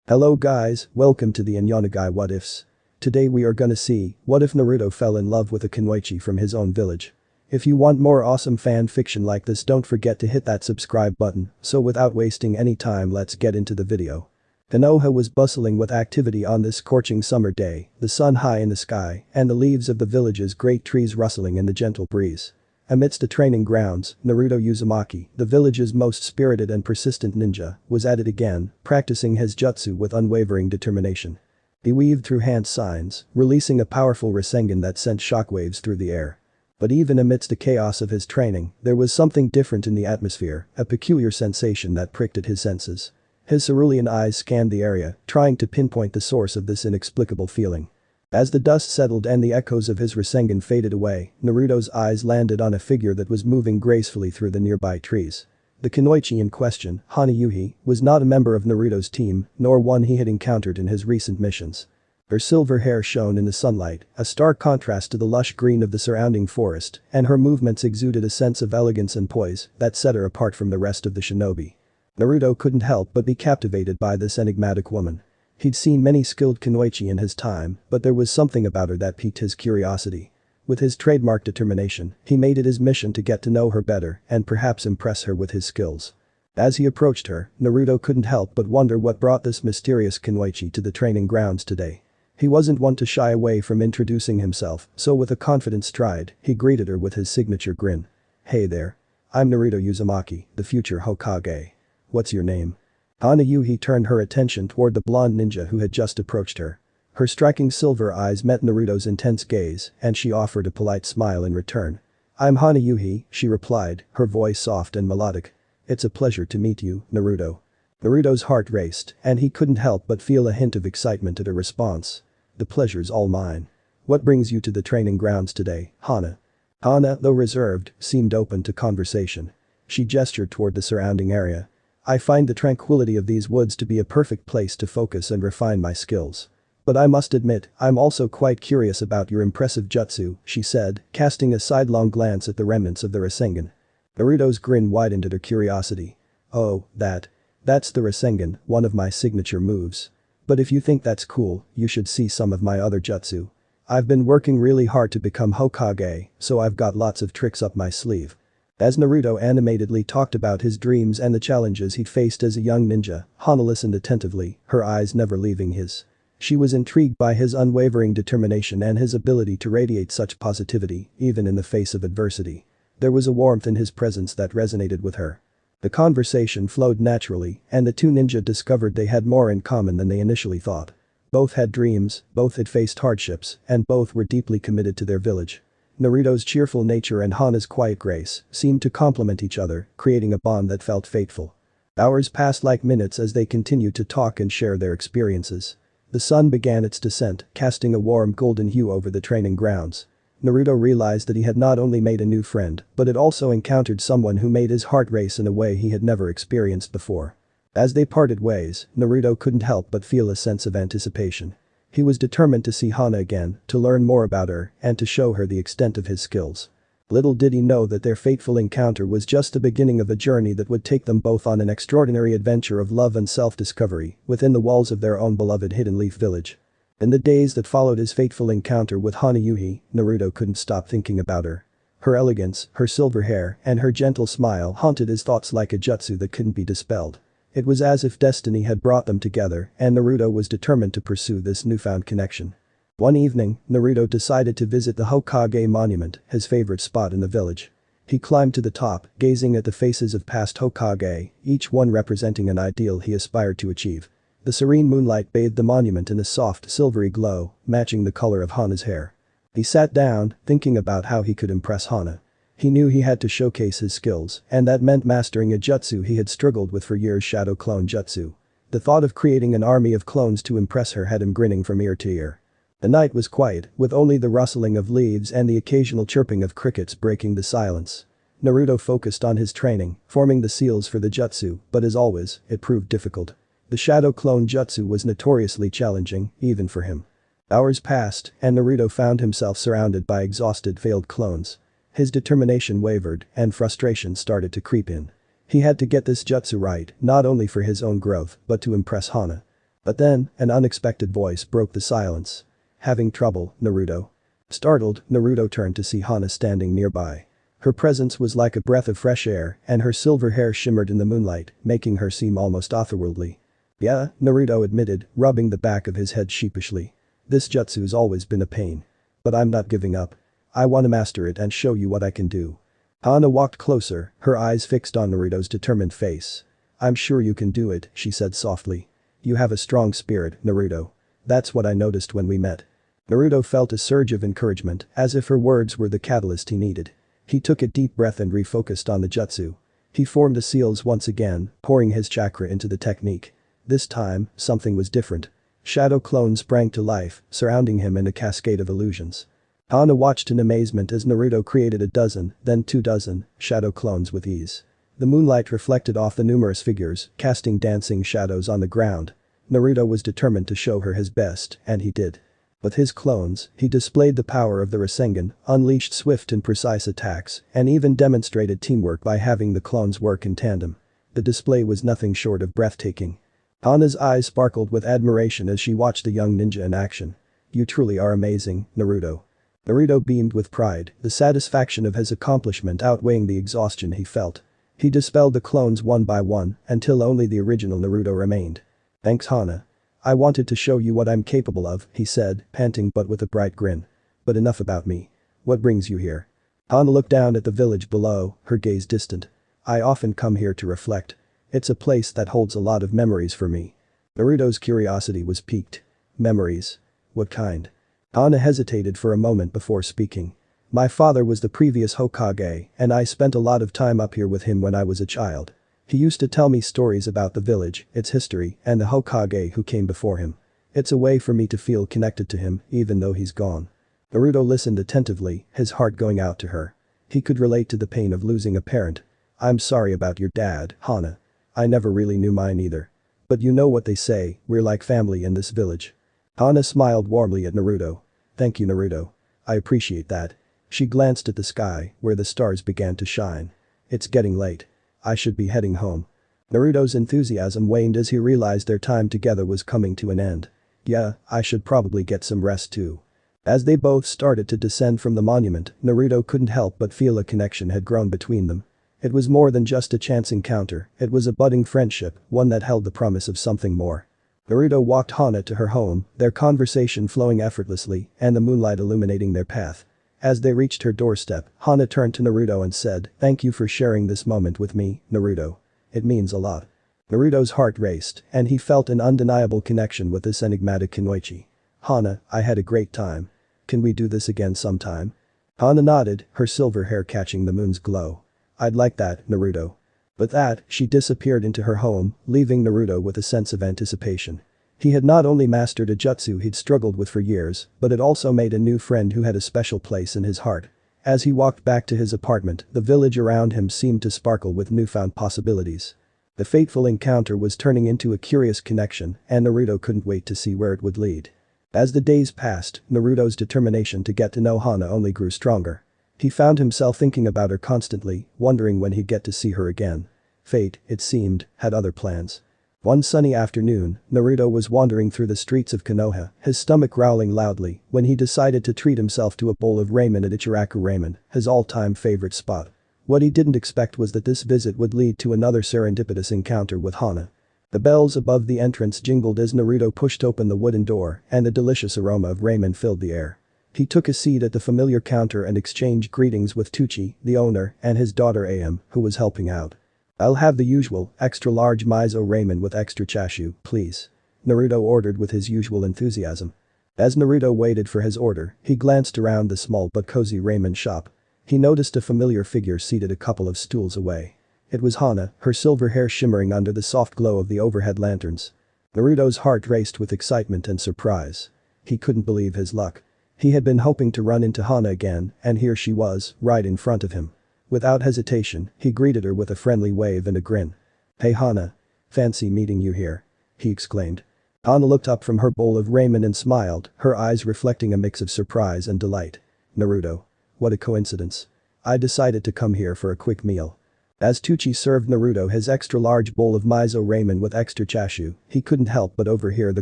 Hello guys, welcome to the Anionegai What Ifs. Today we are gonna see, what if Naruto fell in love with a Kunoichi from his own village? If you want more awesome fan fiction like this, don't forget to hit that subscribe button, so without wasting any time, let's get into the video. Konoha was bustling with activity on this scorching summer day, the sun high in the sky, and the leaves of the village's great trees rustling in the gentle breeze. Amidst the training grounds, Naruto Uzumaki, the village's most spirited and persistent ninja, was at it again, practicing his jutsu with unwavering determination. He weaved through hand signs, releasing a powerful Rasengan that sent shockwaves through the air. But even amidst the chaos of his training, there was something different in the atmosphere, a peculiar sensation that pricked at his senses. His cerulean eyes scanned the area, trying to pinpoint the source of this inexplicable feeling. As the dust settled and the echoes of his Rasengan faded away, Naruto's eyes landed on a figure that was moving gracefully through the nearby trees. The Kunoichi in question, Hanayuhi, was not a member of Naruto's team, nor one he had encountered in his recent missions. Her silver hair shone in the sunlight, a stark contrast to the lush green of the surrounding forest, and her movements exuded a sense of elegance and poise that set her apart from the rest of the shinobi. Naruto couldn't help but be captivated by this enigmatic woman. He'd seen many skilled Kunoichi in his time, but there was something about her that piqued his curiosity. With his trademark determination, he made it his mission to get to know her better and perhaps impress her with his skills. As he approached her, Naruto couldn't help but wonder what brought this mysterious Kunoichi to the training grounds today. He wasn't one to shy away from introducing himself, so with a confident stride, he greeted her with his signature grin. "Hey there. I'm Naruto Uzumaki, the future Hokage. What's your name?" Hanayuhi turned her attention toward the blonde ninja who had just approached her. Her striking silver eyes met Naruto's intense gaze, and she offered a polite smile in return. "I'm Hanayuhi," she replied, her voice soft and melodic. "It's a pleasure to meet you, Naruto." Naruto's heart raced, and he couldn't help but feel a hint of excitement at her response. "The pleasure's all mine. What brings you to the training grounds today, Hana?" Hana, though reserved, seemed open to conversation. She gestured toward the surrounding area. "I find the tranquility of these woods to be a perfect place to focus and refine my skills. But I must admit, I'm also quite curious about your impressive jutsu," she said, casting a sidelong glance at the remnants of the Rasengan. Naruto's grin widened at her curiosity. "Oh, that's the Rasengan, one of my signature moves. But if you think that's cool, you should see some of my other jutsu. I've been working really hard to become Hokage, so I've got lots of tricks up my sleeve." As Naruto animatedly talked about his dreams and the challenges he'd faced as a young ninja, Hana listened attentively, her eyes never leaving his. She was intrigued by his unwavering determination and his ability to radiate such positivity, even in the face of adversity. There was a warmth in his presence that resonated with her. The conversation flowed naturally, and the two ninja discovered they had more in common than they initially thought. Both had dreams, both had faced hardships, and both were deeply committed to their village. Naruto's cheerful nature and Hana's quiet grace seemed to complement each other, creating a bond that felt fateful. Hours passed like minutes as they continued to talk and share their experiences. The sun began its descent, casting a warm golden hue over the training grounds. Naruto realized that he had not only made a new friend, but had also encountered someone who made his heart race in a way he had never experienced before. As they parted ways, Naruto couldn't help but feel a sense of anticipation. He was determined to see Hana again, to learn more about her, and to show her the extent of his skills. Little did he know that their fateful encounter was just the beginning of a journey that would take them both on an extraordinary adventure of love and self-discovery within the walls of their own beloved Hidden Leaf village. In the days that followed his fateful encounter with Hanayuhi, Naruto couldn't stop thinking about her. Her elegance, her silver hair, and her gentle smile haunted his thoughts like a jutsu that couldn't be dispelled. It was as if destiny had brought them together, and Naruto was determined to pursue this newfound connection. One evening, Naruto decided to visit the Hokage monument, his favorite spot in the village. He climbed to the top, gazing at the faces of past Hokage, each one representing an ideal he aspired to achieve. The serene moonlight bathed the monument in a soft, silvery glow, matching the color of Hana's hair. He sat down, thinking about how he could impress Hana. He knew he had to showcase his skills, and that meant mastering a jutsu he had struggled with for years, shadow clone jutsu. The thought of creating an army of clones to impress her had him grinning from ear to ear. The night was quiet, with only the rustling of leaves and the occasional chirping of crickets breaking the silence. Naruto focused on his training, forming the seals for the jutsu, but as always, it proved difficult. The shadow clone jutsu was notoriously challenging, even for him. Hours passed, and Naruto found himself surrounded by exhausted, failed clones. His determination wavered, and frustration started to creep in. He had to get this jutsu right, not only for his own growth, but to impress Hana. But then, an unexpected voice broke the silence. Having trouble, Naruto? Startled, Naruto turned to see Hana standing nearby. Her presence was like a breath of fresh air, and her silver hair shimmered in the moonlight, making her seem almost otherworldly. Yeah, Naruto admitted, rubbing the back of his head sheepishly. This jutsu's always been a pain. But I'm not giving up. I want to master it and show you what I can do. Hana walked closer, her eyes fixed on Naruto's determined face. I'm sure you can do it, she said softly. You have a strong spirit, Naruto. That's what I noticed when we met. Naruto felt a surge of encouragement, as if her words were the catalyst he needed. He took a deep breath and refocused on the jutsu. He formed the seals once again, pouring his chakra into the technique. This time, something was different. Shadow clones sprang to life, surrounding him in a cascade of illusions. Hana watched in amazement as Naruto created a dozen, then 2 dozen, shadow clones with ease. The moonlight reflected off the numerous figures, casting dancing shadows on the ground. Naruto was determined to show her his best, and he did. With his clones, he displayed the power of the Rasengan, unleashed swift and precise attacks, and even demonstrated teamwork by having the clones work in tandem. The display was nothing short of breathtaking. Hana's eyes sparkled with admiration as she watched the young ninja in action. You truly are amazing, Naruto. Naruto beamed with pride, the satisfaction of his accomplishment outweighing the exhaustion he felt. He dispelled the clones one by one, until only the original Naruto remained. Thanks Hana. I wanted to show you what I'm capable of, he said, panting but with a bright grin. But enough about me. What brings you here? Hana looked down at the village below, her gaze distant. I often come here to reflect. It's a place that holds a lot of memories for me. Naruto's curiosity was piqued. Memories? What kind? Hana hesitated for a moment before speaking. My father was the previous Hokage, and I spent a lot of time up here with him when I was a child. He used to tell me stories about the village, its history, and the Hokage who came before him. It's a way for me to feel connected to him, even though he's gone. Naruto listened attentively, his heart going out to her. He could relate to the pain of losing a parent. I'm sorry about your dad, Hana. I never really knew mine either. But you know what they say, we're like family in this village. Hana smiled warmly at Naruto. Thank you Naruto. I appreciate that. She glanced at the sky, where the stars began to shine. It's getting late. I should be heading home. Naruto's enthusiasm waned as he realized their time together was coming to an end. Yeah, I should probably get some rest too. As they both started to descend from the monument, Naruto couldn't help but feel a connection had grown between them. It was more than just a chance encounter, it was a budding friendship, one that held the promise of something more. Naruto walked Hana to her home, their conversation flowing effortlessly, and the moonlight illuminating their path. As they reached her doorstep, Hana turned to Naruto and said, "Thank you for sharing this moment with me, Naruto. It means a lot." Naruto's heart raced, and he felt an undeniable connection with this enigmatic Kunoichi. "Hana, I had a great time. Can we do this again sometime?" Hana nodded, her silver hair catching the moon's glow. "I'd like that, Naruto." With that, she disappeared into her home, leaving Naruto with a sense of anticipation. He had not only mastered a jutsu he'd struggled with for years, but had also made a new friend who had a special place in his heart. As he walked back to his apartment, the village around him seemed to sparkle with newfound possibilities. The fateful encounter was turning into a curious connection, and Naruto couldn't wait to see where it would lead. As the days passed, Naruto's determination to get to know Hana only grew stronger. He found himself thinking about her constantly, wondering when he'd get to see her again. Fate, it seemed, had other plans. One sunny afternoon, Naruto was wandering through the streets of Konoha, his stomach growling loudly, when he decided to treat himself to a bowl of ramen at Ichiraku Ramen, his all-time favorite spot. What he didn't expect was that this visit would lead to another serendipitous encounter with Hana. The bells above the entrance jingled as Naruto pushed open the wooden door, and the delicious aroma of ramen filled the air. He took a seat at the familiar counter and exchanged greetings with Tucci, the owner, and his daughter Am, who was helping out. "I'll have the usual, extra-large miso ramen with extra chashu, please," Naruto ordered with his usual enthusiasm. As Naruto waited for his order, he glanced around the small but cozy ramen shop. He noticed a familiar figure seated a couple of stools away. It was Hana, her silver hair shimmering under the soft glow of the overhead lanterns. Naruto's heart raced with excitement and surprise. He couldn't believe his luck. He had been hoping to run into Hana again, and here she was, right in front of him. Without hesitation, he greeted her with a friendly wave and a grin. "Hey Hana. Fancy meeting you here," he exclaimed. Hana looked up from her bowl of ramen and smiled, her eyes reflecting a mix of surprise and delight. "Naruto. What a coincidence. I decided to come here for a quick meal." As Tucci served Naruto his extra-large bowl of miso ramen with extra chashu, he couldn't help but overhear the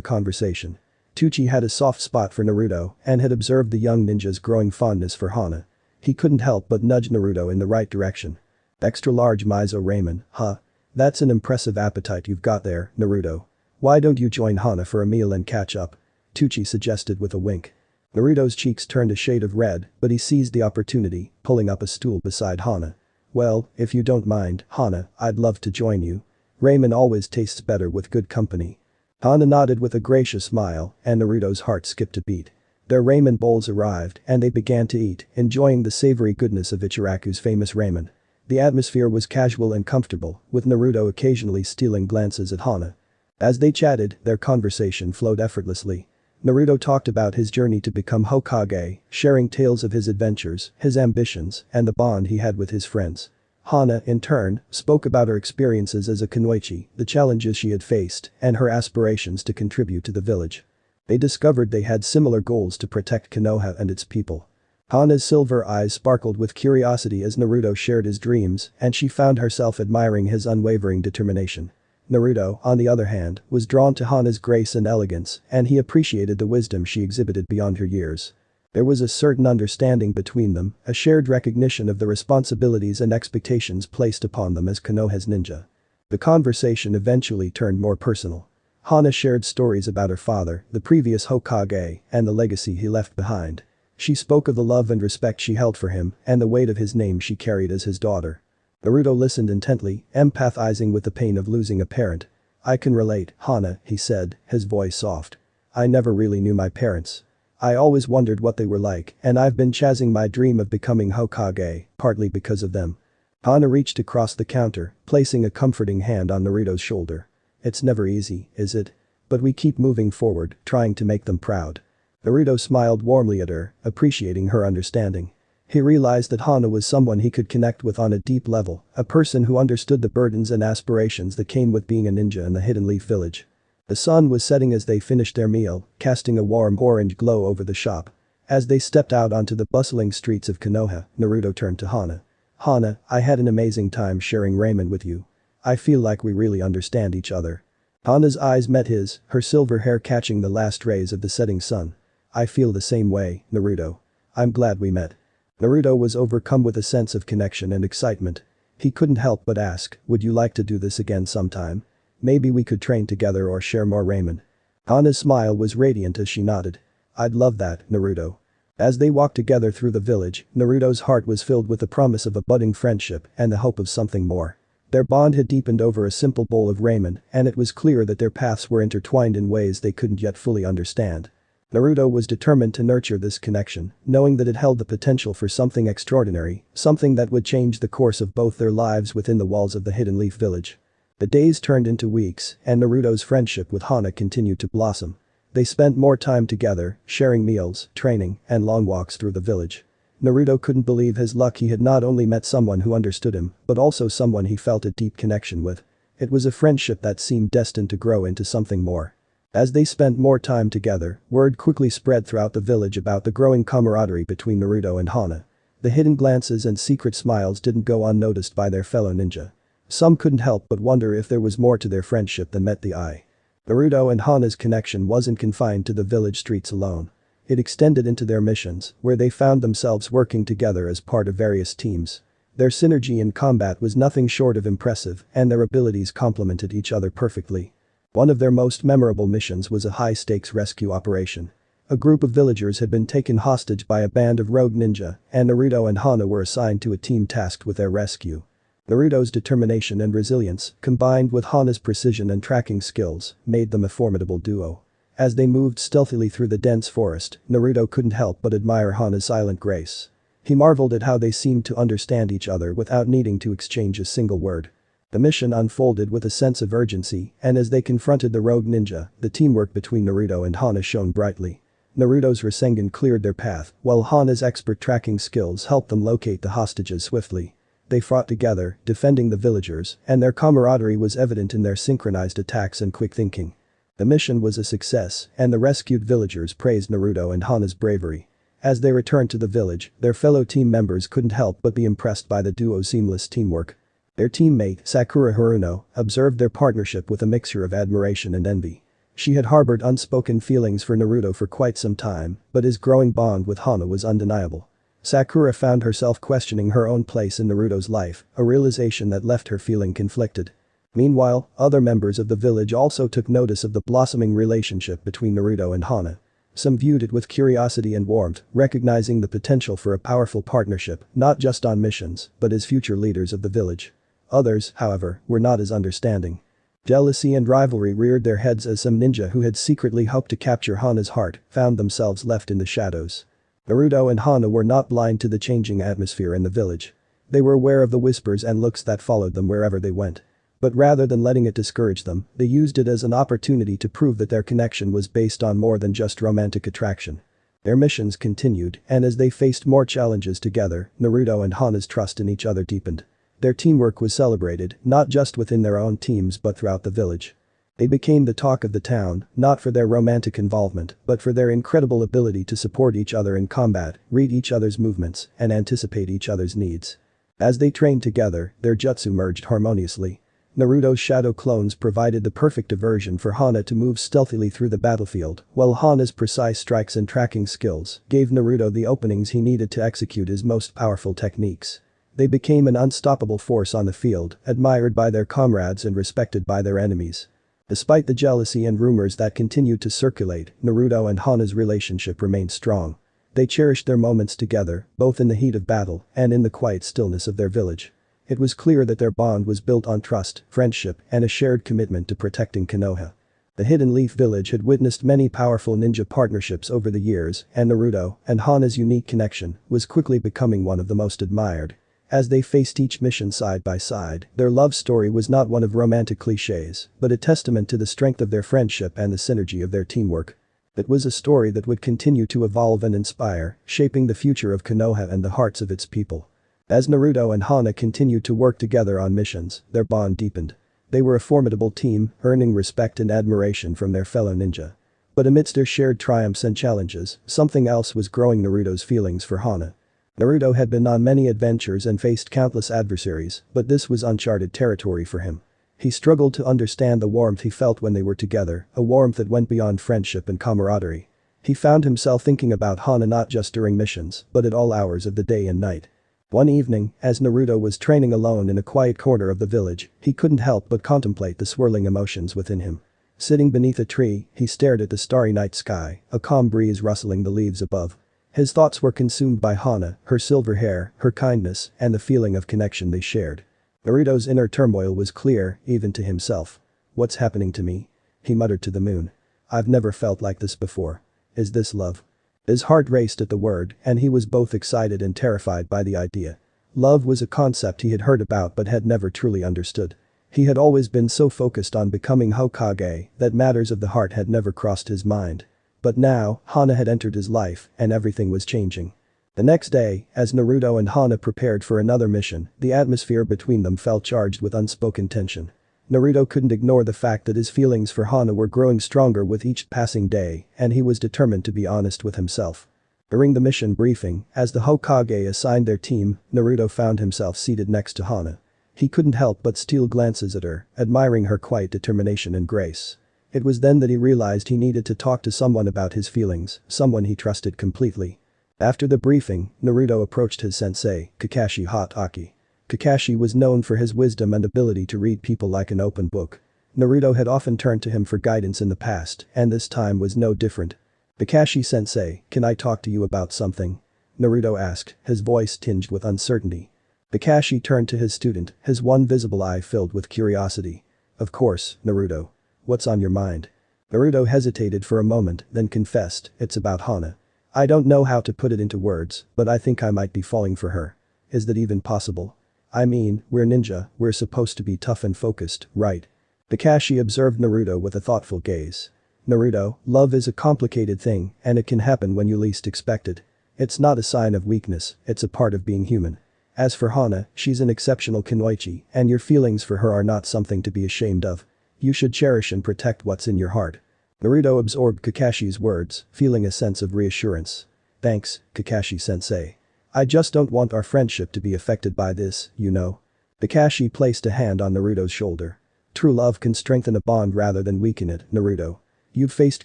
conversation. Tucci had a soft spot for Naruto and had observed the young ninja's growing fondness for Hana. He couldn't help but nudge Naruto in the right direction. Extra-large miso ramen, huh? That's an impressive appetite you've got there, Naruto. Why don't you join Hana for a meal and catch up? Tucci suggested with a wink. Naruto's cheeks turned a shade of red, but he seized the opportunity, pulling up a stool beside Hana. Well, if you don't mind, Hana, I'd love to join you. Ramen always tastes better with good company. Hana nodded with a gracious smile, and Naruto's heart skipped a beat. Their ramen bowls arrived, and they began to eat, enjoying the savory goodness of Ichiraku's famous ramen. The atmosphere was casual and comfortable, with Naruto occasionally stealing glances at Hana. As they chatted, their conversation flowed effortlessly. Naruto talked about his journey to become Hokage, sharing tales of his adventures, his ambitions, and the bond he had with his friends. Hana, in turn, spoke about her experiences as a Kunoichi, the challenges she had faced, and her aspirations to contribute to the village. They discovered they had similar goals to protect Konoha and its people. Hana's silver eyes sparkled with curiosity as Naruto shared his dreams, and she found herself admiring his unwavering determination. Naruto, on the other hand, was drawn to Hana's grace and elegance, and he appreciated the wisdom she exhibited beyond her years. There was a certain understanding between them, a shared recognition of the responsibilities and expectations placed upon them as Konoha's ninja. The conversation eventually turned more personal. Hana shared stories about her father, the previous Hokage, and the legacy he left behind. She spoke of the love and respect she held for him, and the weight of his name she carried as his daughter. Naruto listened intently, empathizing with the pain of losing a parent. I can relate, Hana, he said, his voice soft. I never really knew my parents. I always wondered what they were like, and I've been chasing my dream of becoming Hokage, partly because of them. Hana reached across the counter, placing a comforting hand on Naruto's shoulder. It's never easy, is it? But we keep moving forward, trying to make them proud. Naruto smiled warmly at her, appreciating her understanding. He realized that Hana was someone he could connect with on a deep level, a person who understood the burdens and aspirations that came with being a ninja in the Hidden Leaf Village. The sun was setting as they finished their meal, casting a warm orange glow over the shop. As they stepped out onto the bustling streets of Konoha, Naruto turned to Hana. Hana, I had an amazing time sharing ramen with you. I feel like we really understand each other. Hana's eyes met his, her silver hair catching the last rays of the setting sun. I feel the same way, Naruto. I'm glad we met. Naruto was overcome with a sense of connection and excitement. He couldn't help but ask, would you like to do this again sometime? Maybe we could train together or share more ramen. Hana's smile was radiant as she nodded. I'd love that, Naruto. As they walked together through the village, Naruto's heart was filled with the promise of a budding friendship and the hope of something more. Their bond had deepened over a simple bowl of ramen, and it was clear that their paths were intertwined in ways they couldn't yet fully understand. Naruto was determined to nurture this connection, knowing that it held the potential for something extraordinary, something that would change the course of both their lives within the walls of the Hidden Leaf Village. The days turned into weeks, and Naruto's friendship with Hana continued to blossom. They spent more time together, sharing meals, training, and long walks through the village. Naruto couldn't believe his luck he had not only met someone who understood him, but also someone he felt a deep connection with. It was a friendship that seemed destined to grow into something more. As they spent more time together, word quickly spread throughout the village about the growing camaraderie between Naruto and Hana. The hidden glances and secret smiles didn't go unnoticed by their fellow ninja. Some couldn't help but wonder if there was more to their friendship than met the eye. Naruto and Hana's connection wasn't confined to the village streets alone. It extended into their missions, where they found themselves working together as part of various teams. Their synergy in combat was nothing short of impressive, and their abilities complemented each other perfectly. One of their most memorable missions was a high-stakes rescue operation. A group of villagers had been taken hostage by a band of rogue ninja, and Naruto and Hana were assigned to a team tasked with their rescue. Naruto's determination and resilience, combined with Hana's precision and tracking skills, made them a formidable duo. As they moved stealthily through the dense forest, Naruto couldn't help but admire Hana's silent grace. He marveled at how they seemed to understand each other without needing to exchange a single word. The mission unfolded with a sense of urgency, and as they confronted the rogue ninja, the teamwork between Naruto and Hana shone brightly. Naruto's Rasengan cleared their path, while Hana's expert tracking skills helped them locate the hostages swiftly. They fought together, defending the villagers, and their camaraderie was evident in their synchronized attacks and quick thinking. The mission was a success, and the rescued villagers praised Naruto and Hana's bravery. As they returned to the village, their fellow team members couldn't help but be impressed by the duo's seamless teamwork. Their teammate, Sakura Haruno, observed their partnership with a mixture of admiration and envy. She had harbored unspoken feelings for Naruto for quite some time, but his growing bond with Hana was undeniable. Sakura found herself questioning her own place in Naruto's life, a realization that left her feeling conflicted. Meanwhile, other members of the village also took notice of the blossoming relationship between Naruto and Hana. Some viewed it with curiosity and warmth, recognizing the potential for a powerful partnership, not just on missions, but as future leaders of the village. Others, however, were not as understanding. Jealousy and rivalry reared their heads as some ninja who had secretly hoped to capture Hana's heart found themselves left in the shadows. Naruto and Hana were not blind to the changing atmosphere in the village. They were aware of the whispers and looks that followed them wherever they went. But rather than letting it discourage them, they used it as an opportunity to prove that their connection was based on more than just romantic attraction. Their missions continued, and as they faced more challenges together, Naruto and Hana's trust in each other deepened. Their teamwork was celebrated, not just within their own teams but throughout the village. They became the talk of the town, not for their romantic involvement, but for their incredible ability to support each other in combat, read each other's movements, and anticipate each other's needs. As they trained together, their jutsu merged harmoniously. Naruto's shadow clones provided the perfect diversion for Hana to move stealthily through the battlefield, while Hana's precise strikes and tracking skills gave Naruto the openings he needed to execute his most powerful techniques. They became an unstoppable force on the field, admired by their comrades and respected by their enemies. Despite the jealousy and rumors that continued to circulate, Naruto and Hana's relationship remained strong. They cherished their moments together, both in the heat of battle and in the quiet stillness of their village. It was clear that their bond was built on trust, friendship, and a shared commitment to protecting Konoha. The Hidden Leaf Village had witnessed many powerful ninja partnerships over the years, and Naruto and Hana's unique connection was quickly becoming one of the most admired. As they faced each mission side by side, their love story was not one of romantic cliches, but a testament to the strength of their friendship and the synergy of their teamwork. It was a story that would continue to evolve and inspire, shaping the future of Konoha and the hearts of its people. As Naruto and Hana continued to work together on missions, their bond deepened. They were a formidable team, earning respect and admiration from their fellow ninja. But amidst their shared triumphs and challenges, something else was growing: Naruto's feelings for Hana. Naruto had been on many adventures and faced countless adversaries, but this was uncharted territory for him. He struggled to understand the warmth he felt when they were together, a warmth that went beyond friendship and camaraderie. He found himself thinking about Hana not just during missions, but at all hours of the day and night. One evening, as Naruto was training alone in a quiet corner of the village, he couldn't help but contemplate the swirling emotions within him. Sitting beneath a tree, he stared at the starry night sky, a calm breeze rustling the leaves above. His thoughts were consumed by Hana, her silver hair, her kindness, and the feeling of connection they shared. Naruto's inner turmoil was clear, even to himself. "What's happening to me?" he muttered to the moon. "I've never felt like this before. Is this love?" His heart raced at the word, and he was both excited and terrified by the idea. Love was a concept he had heard about but had never truly understood. He had always been so focused on becoming Hokage that matters of the heart had never crossed his mind. But now, Hana had entered his life, and everything was changing. The next day, as Naruto and Hana prepared for another mission, the atmosphere between them felt charged with unspoken tension. Naruto couldn't ignore the fact that his feelings for Hana were growing stronger with each passing day, and he was determined to be honest with himself. During the mission briefing, as the Hokage assigned their team, Naruto found himself seated next to Hana. He couldn't help but steal glances at her, admiring her quiet determination and grace. It was then that he realized he needed to talk to someone about his feelings, someone he trusted completely. After the briefing, Naruto approached his sensei, Kakashi Hatake. Kakashi was known for his wisdom and ability to read people like an open book. Naruto had often turned to him for guidance in the past, and this time was no different. "Kakashi-sensei, can I talk to you about something?" Naruto asked, his voice tinged with uncertainty. Kakashi turned to his student, his one visible eye filled with curiosity. "Of course, Naruto. What's on your mind?" Naruto hesitated for a moment, then confessed, "It's about Hana. I don't know how to put it into words, but I think I might be falling for her. Is that even possible? I mean, we're ninja, we're supposed to be tough and focused, right?" Kakashi observed Naruto with a thoughtful gaze. "Naruto, love is a complicated thing, and it can happen when you least expect it. It's not a sign of weakness, it's a part of being human. As for Hana, she's an exceptional Kunoichi, and your feelings for her are not something to be ashamed of. You should cherish and protect what's in your heart." Naruto absorbed Kakashi's words, feeling a sense of reassurance. "Thanks, Kakashi-sensei. I just don't want our friendship to be affected by this, you know." Kakashi placed a hand on Naruto's shoulder. True love can strengthen a bond rather than weaken it, Naruto. You've faced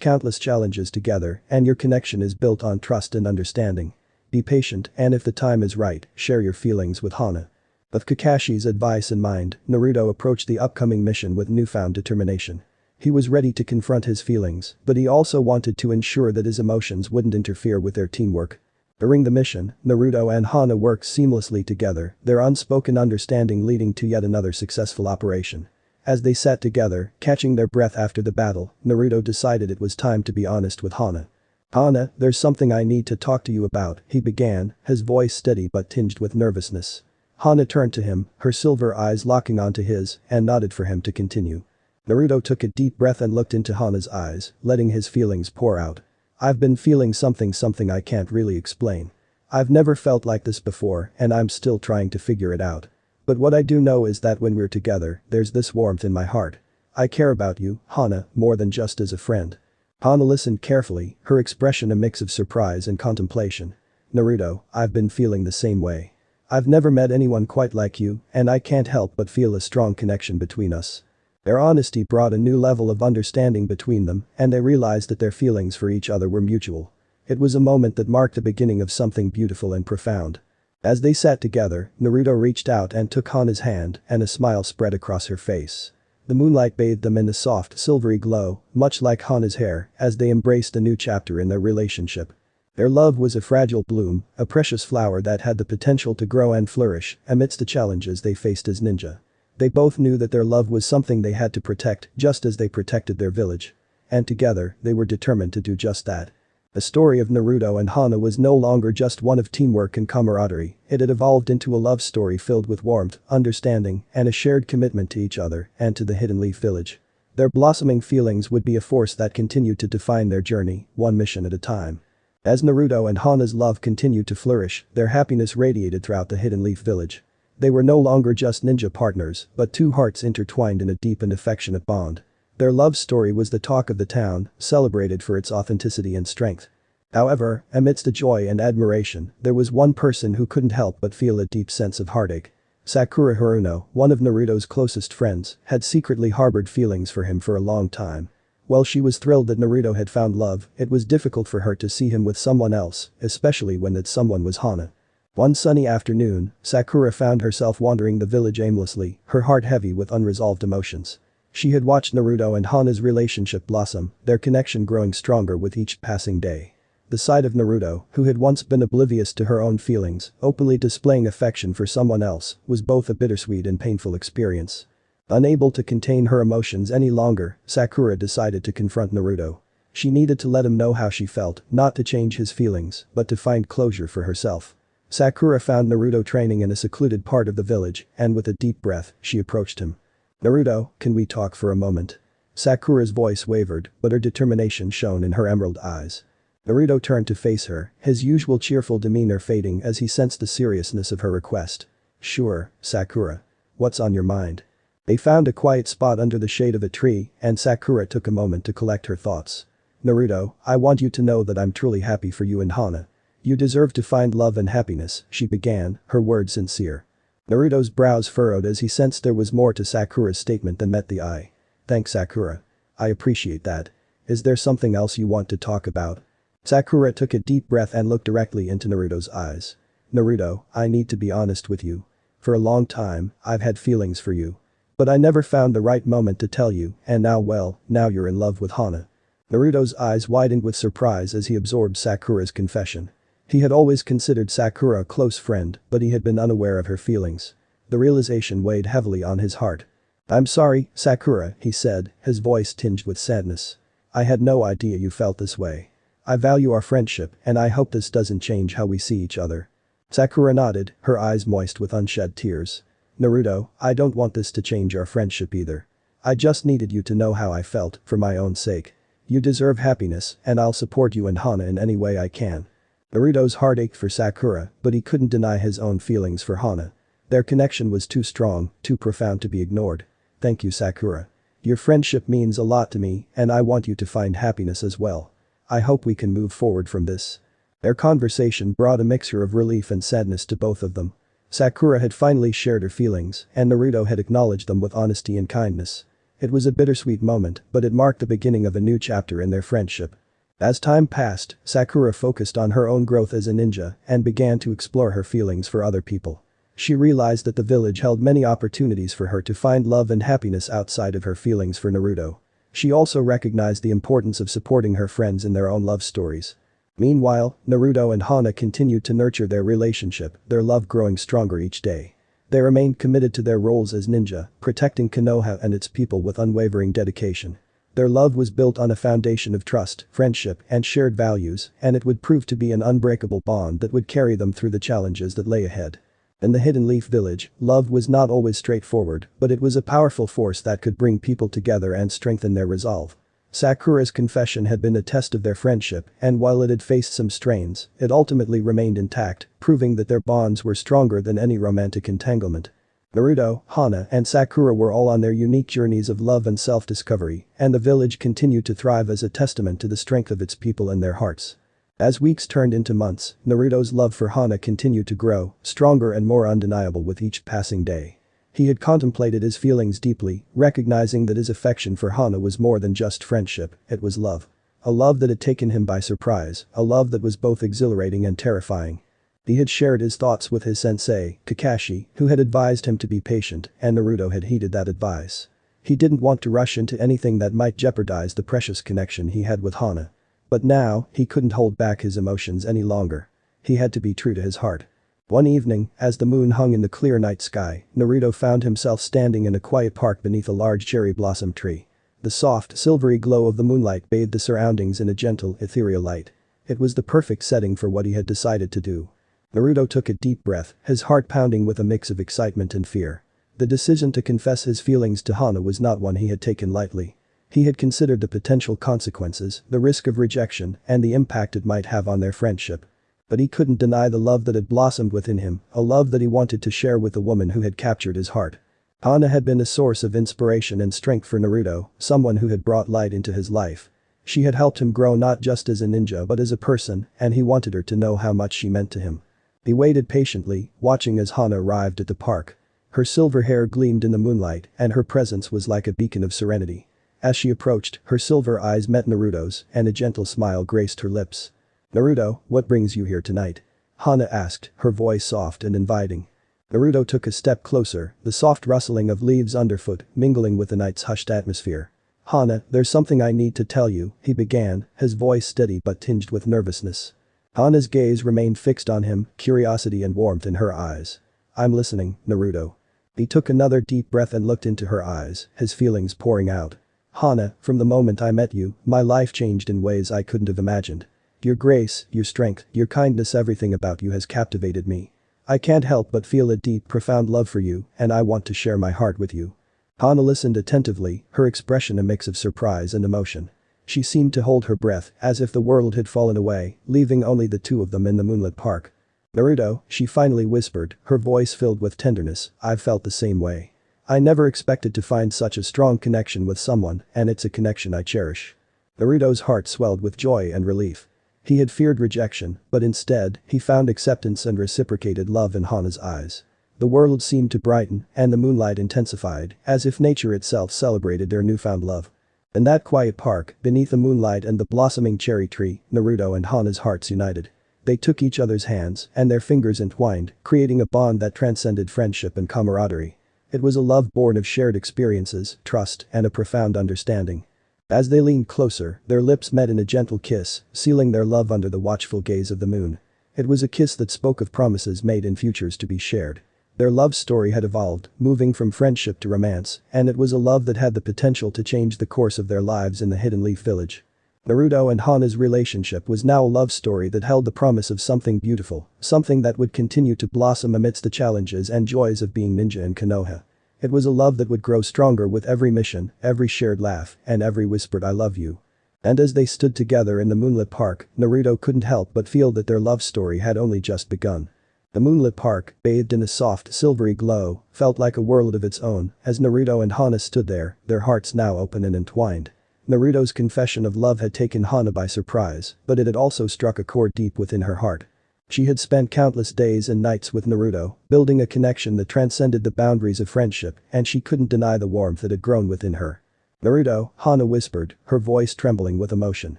countless challenges together and your connection is built on trust and understanding. Be patient and if the time is right, share your feelings with Hana. With Kakashi's advice in mind, Naruto approached the upcoming mission with newfound determination. He was ready to confront his feelings, but he also wanted to ensure that his emotions wouldn't interfere with their teamwork. During the mission, Naruto and Hana worked seamlessly together, their unspoken understanding leading to yet another successful operation. As they sat together, catching their breath after the battle, Naruto decided it was time to be honest with Hana. Hana, there's something I need to talk to you about, he began, his voice steady but tinged with nervousness. Hana turned to him, her silver eyes locking onto his, and nodded for him to continue. Naruto took a deep breath and looked into Hana's eyes, letting his feelings pour out. I've been feeling something I can't really explain. I've never felt like this before and I'm still trying to figure it out. But what I do know is that when we're together, there's this warmth in my heart. I care about you, Hana, more than just as a friend. Hana listened carefully, her expression a mix of surprise and contemplation. Naruto, I've been feeling the same way. I've never met anyone quite like you and I can't help but feel a strong connection between us. Their honesty brought a new level of understanding between them and they realized that their feelings for each other were mutual. It was a moment that marked the beginning of something beautiful and profound. As they sat together, Naruto reached out and took Hana's hand and a smile spread across her face. The moonlight bathed them in a soft, silvery glow, much like Hana's hair, as they embraced a new chapter in their relationship. Their love was a fragile bloom, a precious flower that had the potential to grow and flourish amidst the challenges they faced as ninja. They both knew that their love was something they had to protect just as they protected their village. And together, they were determined to do just that. The story of Naruto and Hana was no longer just one of teamwork and camaraderie, it had evolved into a love story filled with warmth, understanding, and a shared commitment to each other and to the Hidden Leaf Village. Their blossoming feelings would be a force that continued to define their journey, one mission at a time. As Naruto and Hana's love continued to flourish, their happiness radiated throughout the Hidden Leaf Village. They were no longer just ninja partners, but two hearts intertwined in a deep and affectionate bond. Their love story was the talk of the town, celebrated for its authenticity and strength. However, amidst the joy and admiration, there was one person who couldn't help but feel a deep sense of heartache. Sakura Haruno, one of Naruto's closest friends, had secretly harbored feelings for him for a long time. While she was thrilled that Naruto had found love, it was difficult for her to see him with someone else, especially when that someone was Hana. One sunny afternoon, Sakura found herself wandering the village aimlessly, her heart heavy with unresolved emotions. She had watched Naruto and Hana's relationship blossom, their connection growing stronger with each passing day. The sight of Naruto, who had once been oblivious to her own feelings, openly displaying affection for someone else, was both a bittersweet and painful experience. Unable to contain her emotions any longer, Sakura decided to confront Naruto. She needed to let him know how she felt, not to change his feelings, but to find closure for herself. Sakura found Naruto training in a secluded part of the village, and with a deep breath, she approached him. Naruto, can we talk for a moment? Sakura's voice wavered, but her determination shone in her emerald eyes. Naruto turned to face her, his usual cheerful demeanor fading as he sensed the seriousness of her request. Sure, Sakura. What's on your mind? They found a quiet spot under the shade of a tree, and Sakura took a moment to collect her thoughts. Naruto, I want you to know that I'm truly happy for you and Hana. You deserve to find love and happiness, she began, her words sincere. Naruto's brows furrowed as he sensed there was more to Sakura's statement than met the eye. Thanks, Sakura. I appreciate that. Is there something else you want to talk about? Sakura took a deep breath and looked directly into Naruto's eyes. Naruto, I need to be honest with you. For a long time, I've had feelings for you. But I never found the right moment to tell you, and now you're in love with Hana. Naruto's eyes widened with surprise as he absorbed Sakura's confession. He had always considered Sakura a close friend, but he had been unaware of her feelings. The realization weighed heavily on his heart. I'm sorry, Sakura, he said, his voice tinged with sadness. I had no idea you felt this way. I value our friendship, and I hope this doesn't change how we see each other. Sakura nodded, her eyes moist with unshed tears. Naruto, I don't want this to change our friendship either. I just needed you to know how I felt, for my own sake. You deserve happiness, and I'll support you and Hana in any way I can. Naruto's heart ached for Sakura, but he couldn't deny his own feelings for Hana. Their connection was too strong, too profound to be ignored. Thank you, Sakura. Your friendship means a lot to me, and I want you to find happiness as well. I hope we can move forward from this. Their conversation brought a mixture of relief and sadness to both of them. Sakura had finally shared her feelings, and Naruto had acknowledged them with honesty and kindness. It was a bittersweet moment, but it marked the beginning of a new chapter in their friendship. As time passed, Sakura focused on her own growth as a ninja and began to explore her feelings for other people. She realized that the village held many opportunities for her to find love and happiness outside of her feelings for Naruto. She also recognized the importance of supporting her friends in their own love stories. Meanwhile, Naruto and Hana continued to nurture their relationship, their love growing stronger each day. They remained committed to their roles as ninja, protecting Konoha and its people with unwavering dedication. Their love was built on a foundation of trust, friendship, and shared values, and it would prove to be an unbreakable bond that would carry them through the challenges that lay ahead. In the Hidden Leaf Village, love was not always straightforward, but it was a powerful force that could bring people together and strengthen their resolve. Sakura's confession had been a test of their friendship, and while it had faced some strains, it ultimately remained intact, proving that their bonds were stronger than any romantic entanglement. Naruto, Hana, and Sakura were all on their unique journeys of love and self-discovery, and the village continued to thrive as a testament to the strength of its people and their hearts. As weeks turned into months, Naruto's love for Hana continued to grow, stronger and more undeniable with each passing day. He had contemplated his feelings deeply, recognizing that his affection for Hana was more than just friendship, it was love. A love that had taken him by surprise, a love that was both exhilarating and terrifying. He had shared his thoughts with his sensei, Kakashi, who had advised him to be patient, and Naruto had heeded that advice. He didn't want to rush into anything that might jeopardize the precious connection he had with Hana. But now, he couldn't hold back his emotions any longer. He had to be true to his heart. One evening, as the moon hung in the clear night sky, Naruto found himself standing in a quiet park beneath a large cherry blossom tree. The soft, silvery glow of the moonlight bathed the surroundings in a gentle, ethereal light. It was the perfect setting for what he had decided to do. Naruto took a deep breath, his heart pounding with a mix of excitement and fear. The decision to confess his feelings to Hana was not one he had taken lightly. He had considered the potential consequences, the risk of rejection, and the impact it might have on their friendship. But he couldn't deny the love that had blossomed within him, a love that he wanted to share with the woman who had captured his heart. Hana had been a source of inspiration and strength for Naruto, someone who had brought light into his life. She had helped him grow not just as a ninja but as a person, and he wanted her to know how much she meant to him. He waited patiently, watching as Hana arrived at the park. Her silver hair gleamed in the moonlight, and her presence was like a beacon of serenity. As she approached, her silver eyes met Naruto's, and a gentle smile graced her lips. "Naruto, what brings you here tonight?" Hana asked, her voice soft and inviting. Naruto took a step closer, the soft rustling of leaves underfoot mingling with the night's hushed atmosphere. "Hana, there's something I need to tell you," he began, his voice steady but tinged with nervousness. Hana's gaze remained fixed on him, curiosity and warmth in her eyes. "I'm listening, Naruto." He took another deep breath and looked into her eyes, his feelings pouring out. "Hana, from the moment I met you, my life changed in ways I couldn't have imagined. Your grace, your strength, your kindness, everything about you has captivated me. I can't help but feel a deep, profound love for you, and I want to share my heart with you." Hana listened attentively, her expression a mix of surprise and emotion. She seemed to hold her breath, as if the world had fallen away, leaving only the two of them in the moonlit park. "Naruto," she finally whispered, her voice filled with tenderness, "I've felt the same way. I never expected to find such a strong connection with someone, and it's a connection I cherish." Naruto's heart swelled with joy and relief. He had feared rejection, but instead, he found acceptance and reciprocated love in Hana's eyes. The world seemed to brighten, and the moonlight intensified, as if nature itself celebrated their newfound love. In that quiet park, beneath the moonlight and the blossoming cherry tree, Naruto and Hana's hearts united. They took each other's hands, and their fingers entwined, creating a bond that transcended friendship and camaraderie. It was a love born of shared experiences, trust, and a profound understanding. As they leaned closer, their lips met in a gentle kiss, sealing their love under the watchful gaze of the moon. It was a kiss that spoke of promises made in futures to be shared. Their love story had evolved, moving from friendship to romance, and it was a love that had the potential to change the course of their lives in the Hidden Leaf Village. Naruto and Hana's relationship was now a love story that held the promise of something beautiful, something that would continue to blossom amidst the challenges and joys of being ninja in Konoha. It was a love that would grow stronger with every mission, every shared laugh, and every whispered "I love you." And as they stood together in the moonlit park, Naruto couldn't help but feel that their love story had only just begun. The moonlit park, bathed in a soft, silvery glow, felt like a world of its own as Naruto and Hana stood there, their hearts now open and entwined. Naruto's confession of love had taken Hana by surprise, but it had also struck a chord deep within her heart. She had spent countless days and nights with Naruto, building a connection that transcended the boundaries of friendship, and she couldn't deny the warmth that had grown within her. "Naruto," Hana whispered, her voice trembling with emotion.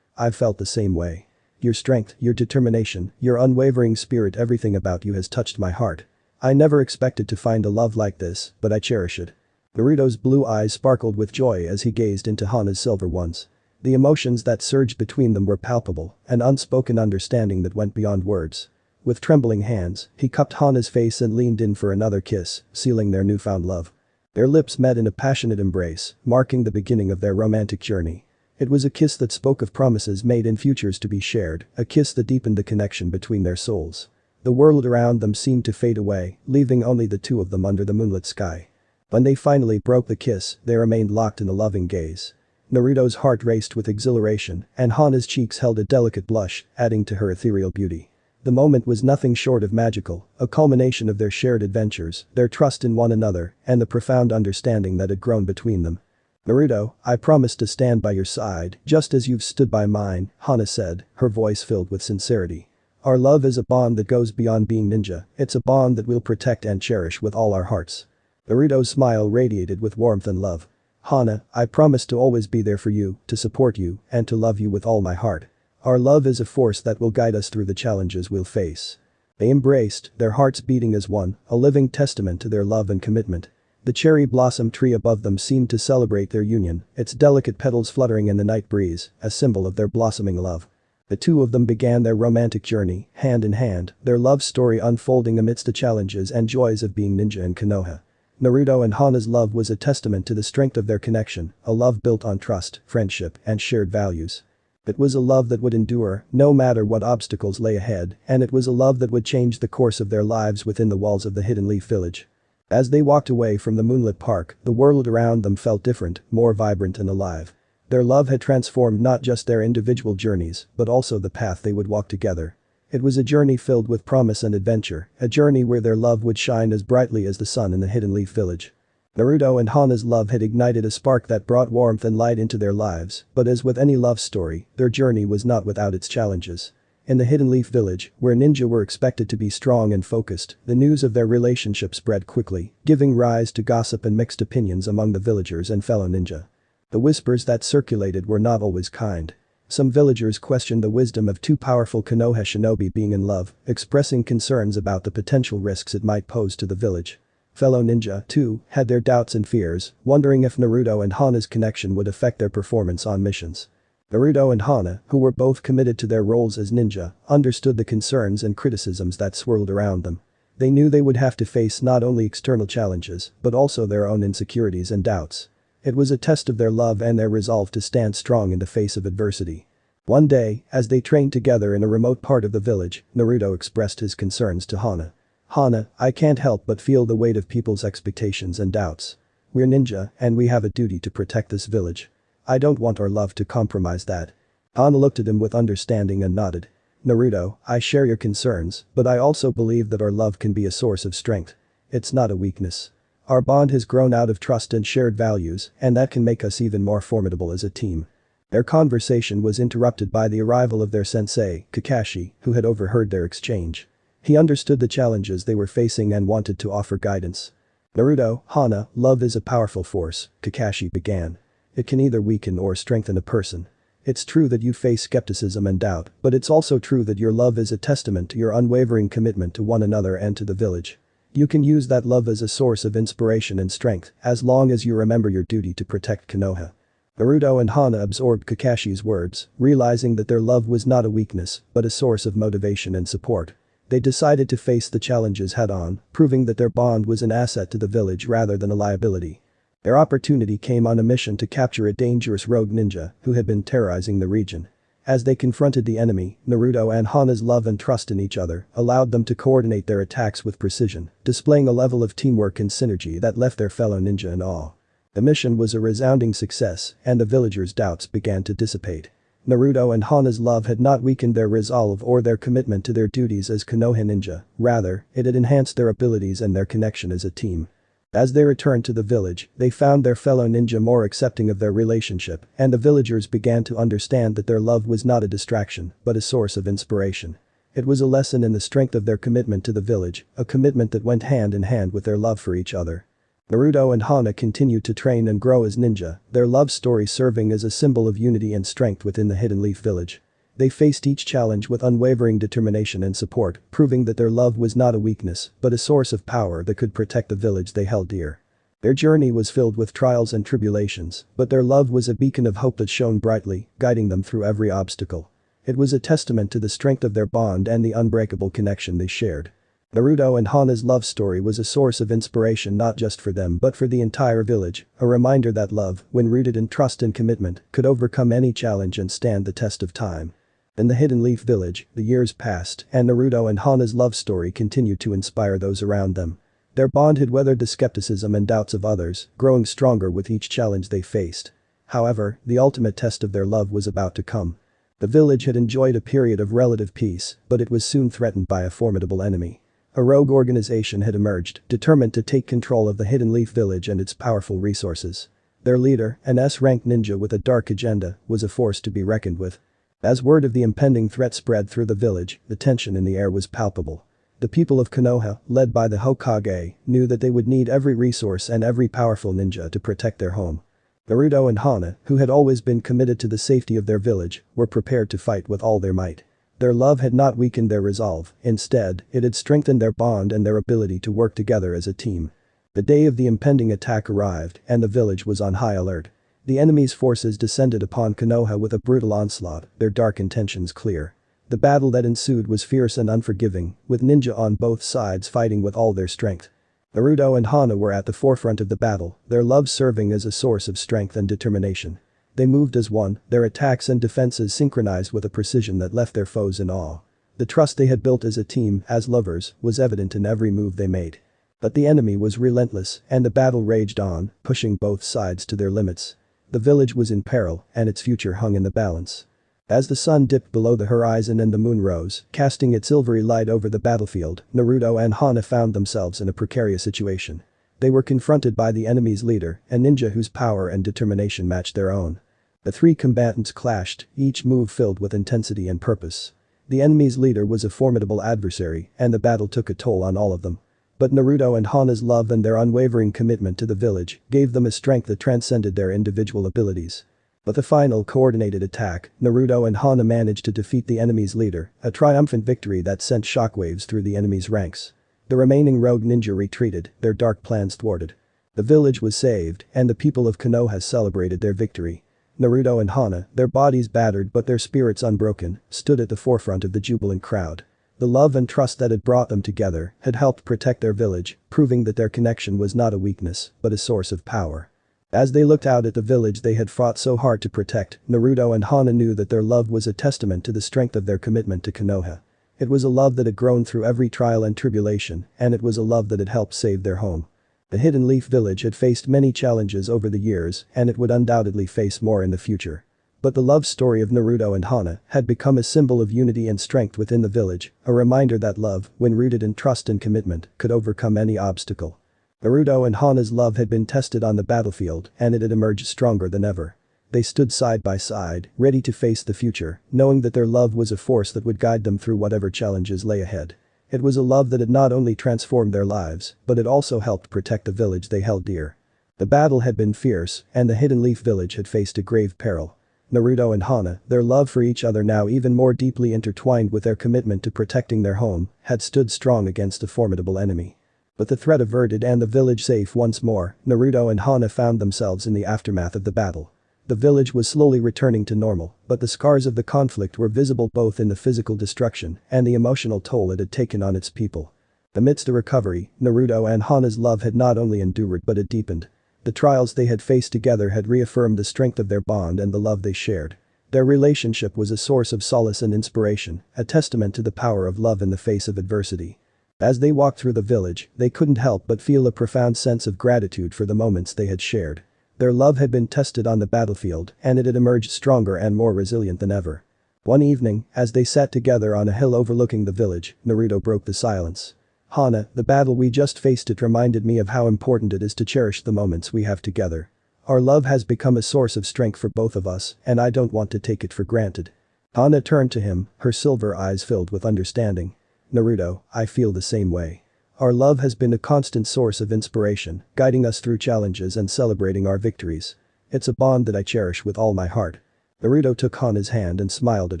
"I've felt the same way. Your strength, your determination, your unwavering spirit, everything about you has touched my heart. I never expected to find a love like this, but I cherish it." Naruto's blue eyes sparkled with joy as he gazed into Hana's silver ones. The emotions that surged between them were palpable, an unspoken understanding that went beyond words. With trembling hands, he cupped Hana's face and leaned in for another kiss, sealing their newfound love. Their lips met in a passionate embrace, marking the beginning of their romantic journey. It was a kiss that spoke of promises made in futures to be shared, a kiss that deepened the connection between their souls. The world around them seemed to fade away, leaving only the two of them under the moonlit sky. When they finally broke the kiss, they remained locked in a loving gaze. Naruto's heart raced with exhilaration, and Hana's cheeks held a delicate blush, adding to her ethereal beauty. The moment was nothing short of magical, a culmination of their shared adventures, their trust in one another, and the profound understanding that had grown between them. "Naruto, I promise to stand by your side, just as you've stood by mine," Hana said, her voice filled with sincerity. "Our love is a bond that goes beyond being ninja, it's a bond that we'll protect and cherish with all our hearts." Naruto's smile radiated with warmth and love. "Hana, I promise to always be there for you, to support you, and to love you with all my heart. Our love is a force that will guide us through the challenges we'll face." They embraced, their hearts beating as one, a living testament to their love and commitment. The cherry blossom tree above them seemed to celebrate their union, its delicate petals fluttering in the night breeze, a symbol of their blossoming love. The two of them began their romantic journey, hand in hand, their love story unfolding amidst the challenges and joys of being ninja in Konoha. Naruto and Hana's love was a testament to the strength of their connection, a love built on trust, friendship, and shared values. It was a love that would endure, no matter what obstacles lay ahead, and it was a love that would change the course of their lives within the walls of the Hidden Leaf Village. As they walked away from the moonlit park, the world around them felt different, more vibrant and alive. Their love had transformed not just their individual journeys, but also the path they would walk together. It was a journey filled with promise and adventure, a journey where their love would shine as brightly as the sun in the Hidden Leaf Village. Naruto and Hana's love had ignited a spark that brought warmth and light into their lives, but as with any love story, their journey was not without its challenges. In the Hidden Leaf Village, where ninja were expected to be strong and focused, the news of their relationship spread quickly, giving rise to gossip and mixed opinions among the villagers and fellow ninja. The whispers that circulated were not always kind. Some villagers questioned the wisdom of two powerful Konoha shinobi being in love, expressing concerns about the potential risks it might pose to the village. Fellow ninja, too, had their doubts and fears, wondering if Naruto and Hana's connection would affect their performance on missions. Naruto and Hana, who were both committed to their roles as ninja, understood the concerns and criticisms that swirled around them. They knew they would have to face not only external challenges, but also their own insecurities and doubts. It was a test of their love and their resolve to stand strong in the face of adversity. One day, as they trained together in a remote part of the village, Naruto expressed his concerns to Hana. "Hana, I can't help but feel the weight of people's expectations and doubts. We're ninja, and we have a duty to protect this village. I don't want our love to compromise that." Hana looked at him with understanding and nodded. "Naruto, I share your concerns, but I also believe that our love can be a source of strength. It's not a weakness. Our bond has grown out of trust and shared values, and that can make us even more formidable as a team." Their conversation was interrupted by the arrival of their sensei, Kakashi, who had overheard their exchange. He understood the challenges they were facing and wanted to offer guidance. "Naruto, Hana, love is a powerful force," Kakashi began. "It can either weaken or strengthen a person. It's true that you face skepticism and doubt, but it's also true that your love is a testament to your unwavering commitment to one another and to the village. You can use that love as a source of inspiration and strength, as long as you remember your duty to protect Konoha." Naruto and Hana absorbed Kakashi's words, realizing that their love was not a weakness, but a source of motivation and support. They decided to face the challenges head-on, proving that their bond was an asset to the village rather than a liability. Their opportunity came on a mission to capture a dangerous rogue ninja who had been terrorizing the region. As they confronted the enemy, Naruto and Hana's love and trust in each other allowed them to coordinate their attacks with precision, displaying a level of teamwork and synergy that left their fellow ninja in awe. The mission was a resounding success, and the villagers' doubts began to dissipate. Naruto and Hana's love had not weakened their resolve or their commitment to their duties as Konoha ninja, rather, it had enhanced their abilities and their connection as a team. As they returned to the village, they found their fellow ninja more accepting of their relationship, and the villagers began to understand that their love was not a distraction, but a source of inspiration. It was a lesson in the strength of their commitment to the village, a commitment that went hand in hand with their love for each other. Naruto and Hana continued to train and grow as ninja, their love story serving as a symbol of unity and strength within the Hidden Leaf village. They faced each challenge with unwavering determination and support, proving that their love was not a weakness, but a source of power that could protect the village they held dear. Their journey was filled with trials and tribulations, but their love was a beacon of hope that shone brightly, guiding them through every obstacle. It was a testament to the strength of their bond and the unbreakable connection they shared. Naruto and Hana's love story was a source of inspiration not just for them but for the entire village, a reminder that love, when rooted in trust and commitment, could overcome any challenge and stand the test of time. In the Hidden Leaf village, the years passed, and Naruto and Hana's love story continued to inspire those around them. Their bond had weathered the skepticism and doubts of others, growing stronger with each challenge they faced. However, the ultimate test of their love was about to come. The village had enjoyed a period of relative peace, but it was soon threatened by a formidable enemy. A rogue organization had emerged, determined to take control of the Hidden Leaf village and its powerful resources. Their leader, an S-rank ninja with a dark agenda, was a force to be reckoned with. As word of the impending threat spread through the village, the tension in the air was palpable. The people of Konoha, led by the Hokage, knew that they would need every resource and every powerful ninja to protect their home. Naruto and Hana, who had always been committed to the safety of their village, were prepared to fight with all their might. Their love had not weakened their resolve, instead, it had strengthened their bond and their ability to work together as a team. The day of the impending attack arrived, and the village was on high alert. The enemy's forces descended upon Konoha with a brutal onslaught, their dark intentions clear. The battle that ensued was fierce and unforgiving, with ninja on both sides fighting with all their strength. Naruto and Hana were at the forefront of the battle, their love serving as a source of strength and determination. They moved as one, their attacks and defenses synchronized with a precision that left their foes in awe. The trust they had built as a team, as lovers, was evident in every move they made. But the enemy was relentless, and the battle raged on, pushing both sides to their limits. The village was in peril, and its future hung in the balance. As the sun dipped below the horizon and the moon rose, casting its silvery light over the battlefield, Naruto and Hana found themselves in a precarious situation. They were confronted by the enemy's leader, a ninja whose power and determination matched their own. The three combatants clashed, each move filled with intensity and purpose. The enemy's leader was a formidable adversary, and the battle took a toll on all of them. But Naruto and Hana's love and their unwavering commitment to the village gave them a strength that transcended their individual abilities. With the final coordinated attack, Naruto and Hana managed to defeat the enemy's leader, a triumphant victory that sent shockwaves through the enemy's ranks. The remaining rogue ninja retreated, their dark plans thwarted. The village was saved, and the people of Konoha celebrated their victory. Naruto and Hana, their bodies battered but their spirits unbroken, stood at the forefront of the jubilant crowd. The love and trust that had brought them together had helped protect their village, proving that their connection was not a weakness, but a source of power. As they looked out at the village they had fought so hard to protect, Naruto and Hana knew that their love was a testament to the strength of their commitment to Konoha. It was a love that had grown through every trial and tribulation, and it was a love that had helped save their home. The Hidden Leaf village had faced many challenges over the years, and it would undoubtedly face more in the future. But the love story of Naruto and Hana had become a symbol of unity and strength within the village, a reminder that love, when rooted in trust and commitment, could overcome any obstacle. Naruto and Hana's love had been tested on the battlefield, and it had emerged stronger than ever. They stood side by side, ready to face the future, knowing that their love was a force that would guide them through whatever challenges lay ahead. It was a love that had not only transformed their lives, but it also helped protect the village they held dear. The battle had been fierce, and the Hidden Leaf village had faced a grave peril. Naruto and Hana, their love for each other now even more deeply intertwined with their commitment to protecting their home, had stood strong against a formidable enemy. With the threat averted and the village safe once more, Naruto and Hana found themselves in the aftermath of the battle. The village was slowly returning to normal, but the scars of the conflict were visible both in the physical destruction and the emotional toll it had taken on its people. Amidst the recovery, Naruto and Hana's love had not only endured but it deepened. The trials they had faced together had reaffirmed the strength of their bond and the love they shared. Their relationship was a source of solace and inspiration, a testament to the power of love in the face of adversity. As they walked through the village, they couldn't help but feel a profound sense of gratitude for the moments they had shared. Their love had been tested on the battlefield, and it had emerged stronger and more resilient than ever. One evening, as they sat together on a hill overlooking the village, Naruto broke the silence. "Hana, the battle we just faced, it reminded me of how important it is to cherish the moments we have together. Our love has become a source of strength for both of us, and I don't want to take it for granted." Hana turned to him, her silver eyes filled with understanding. Naruto, I feel the same way. Our love has been a constant source of inspiration, guiding us through challenges and celebrating our victories. It's a bond that I cherish with all my heart. Naruto took Hana's hand and smiled at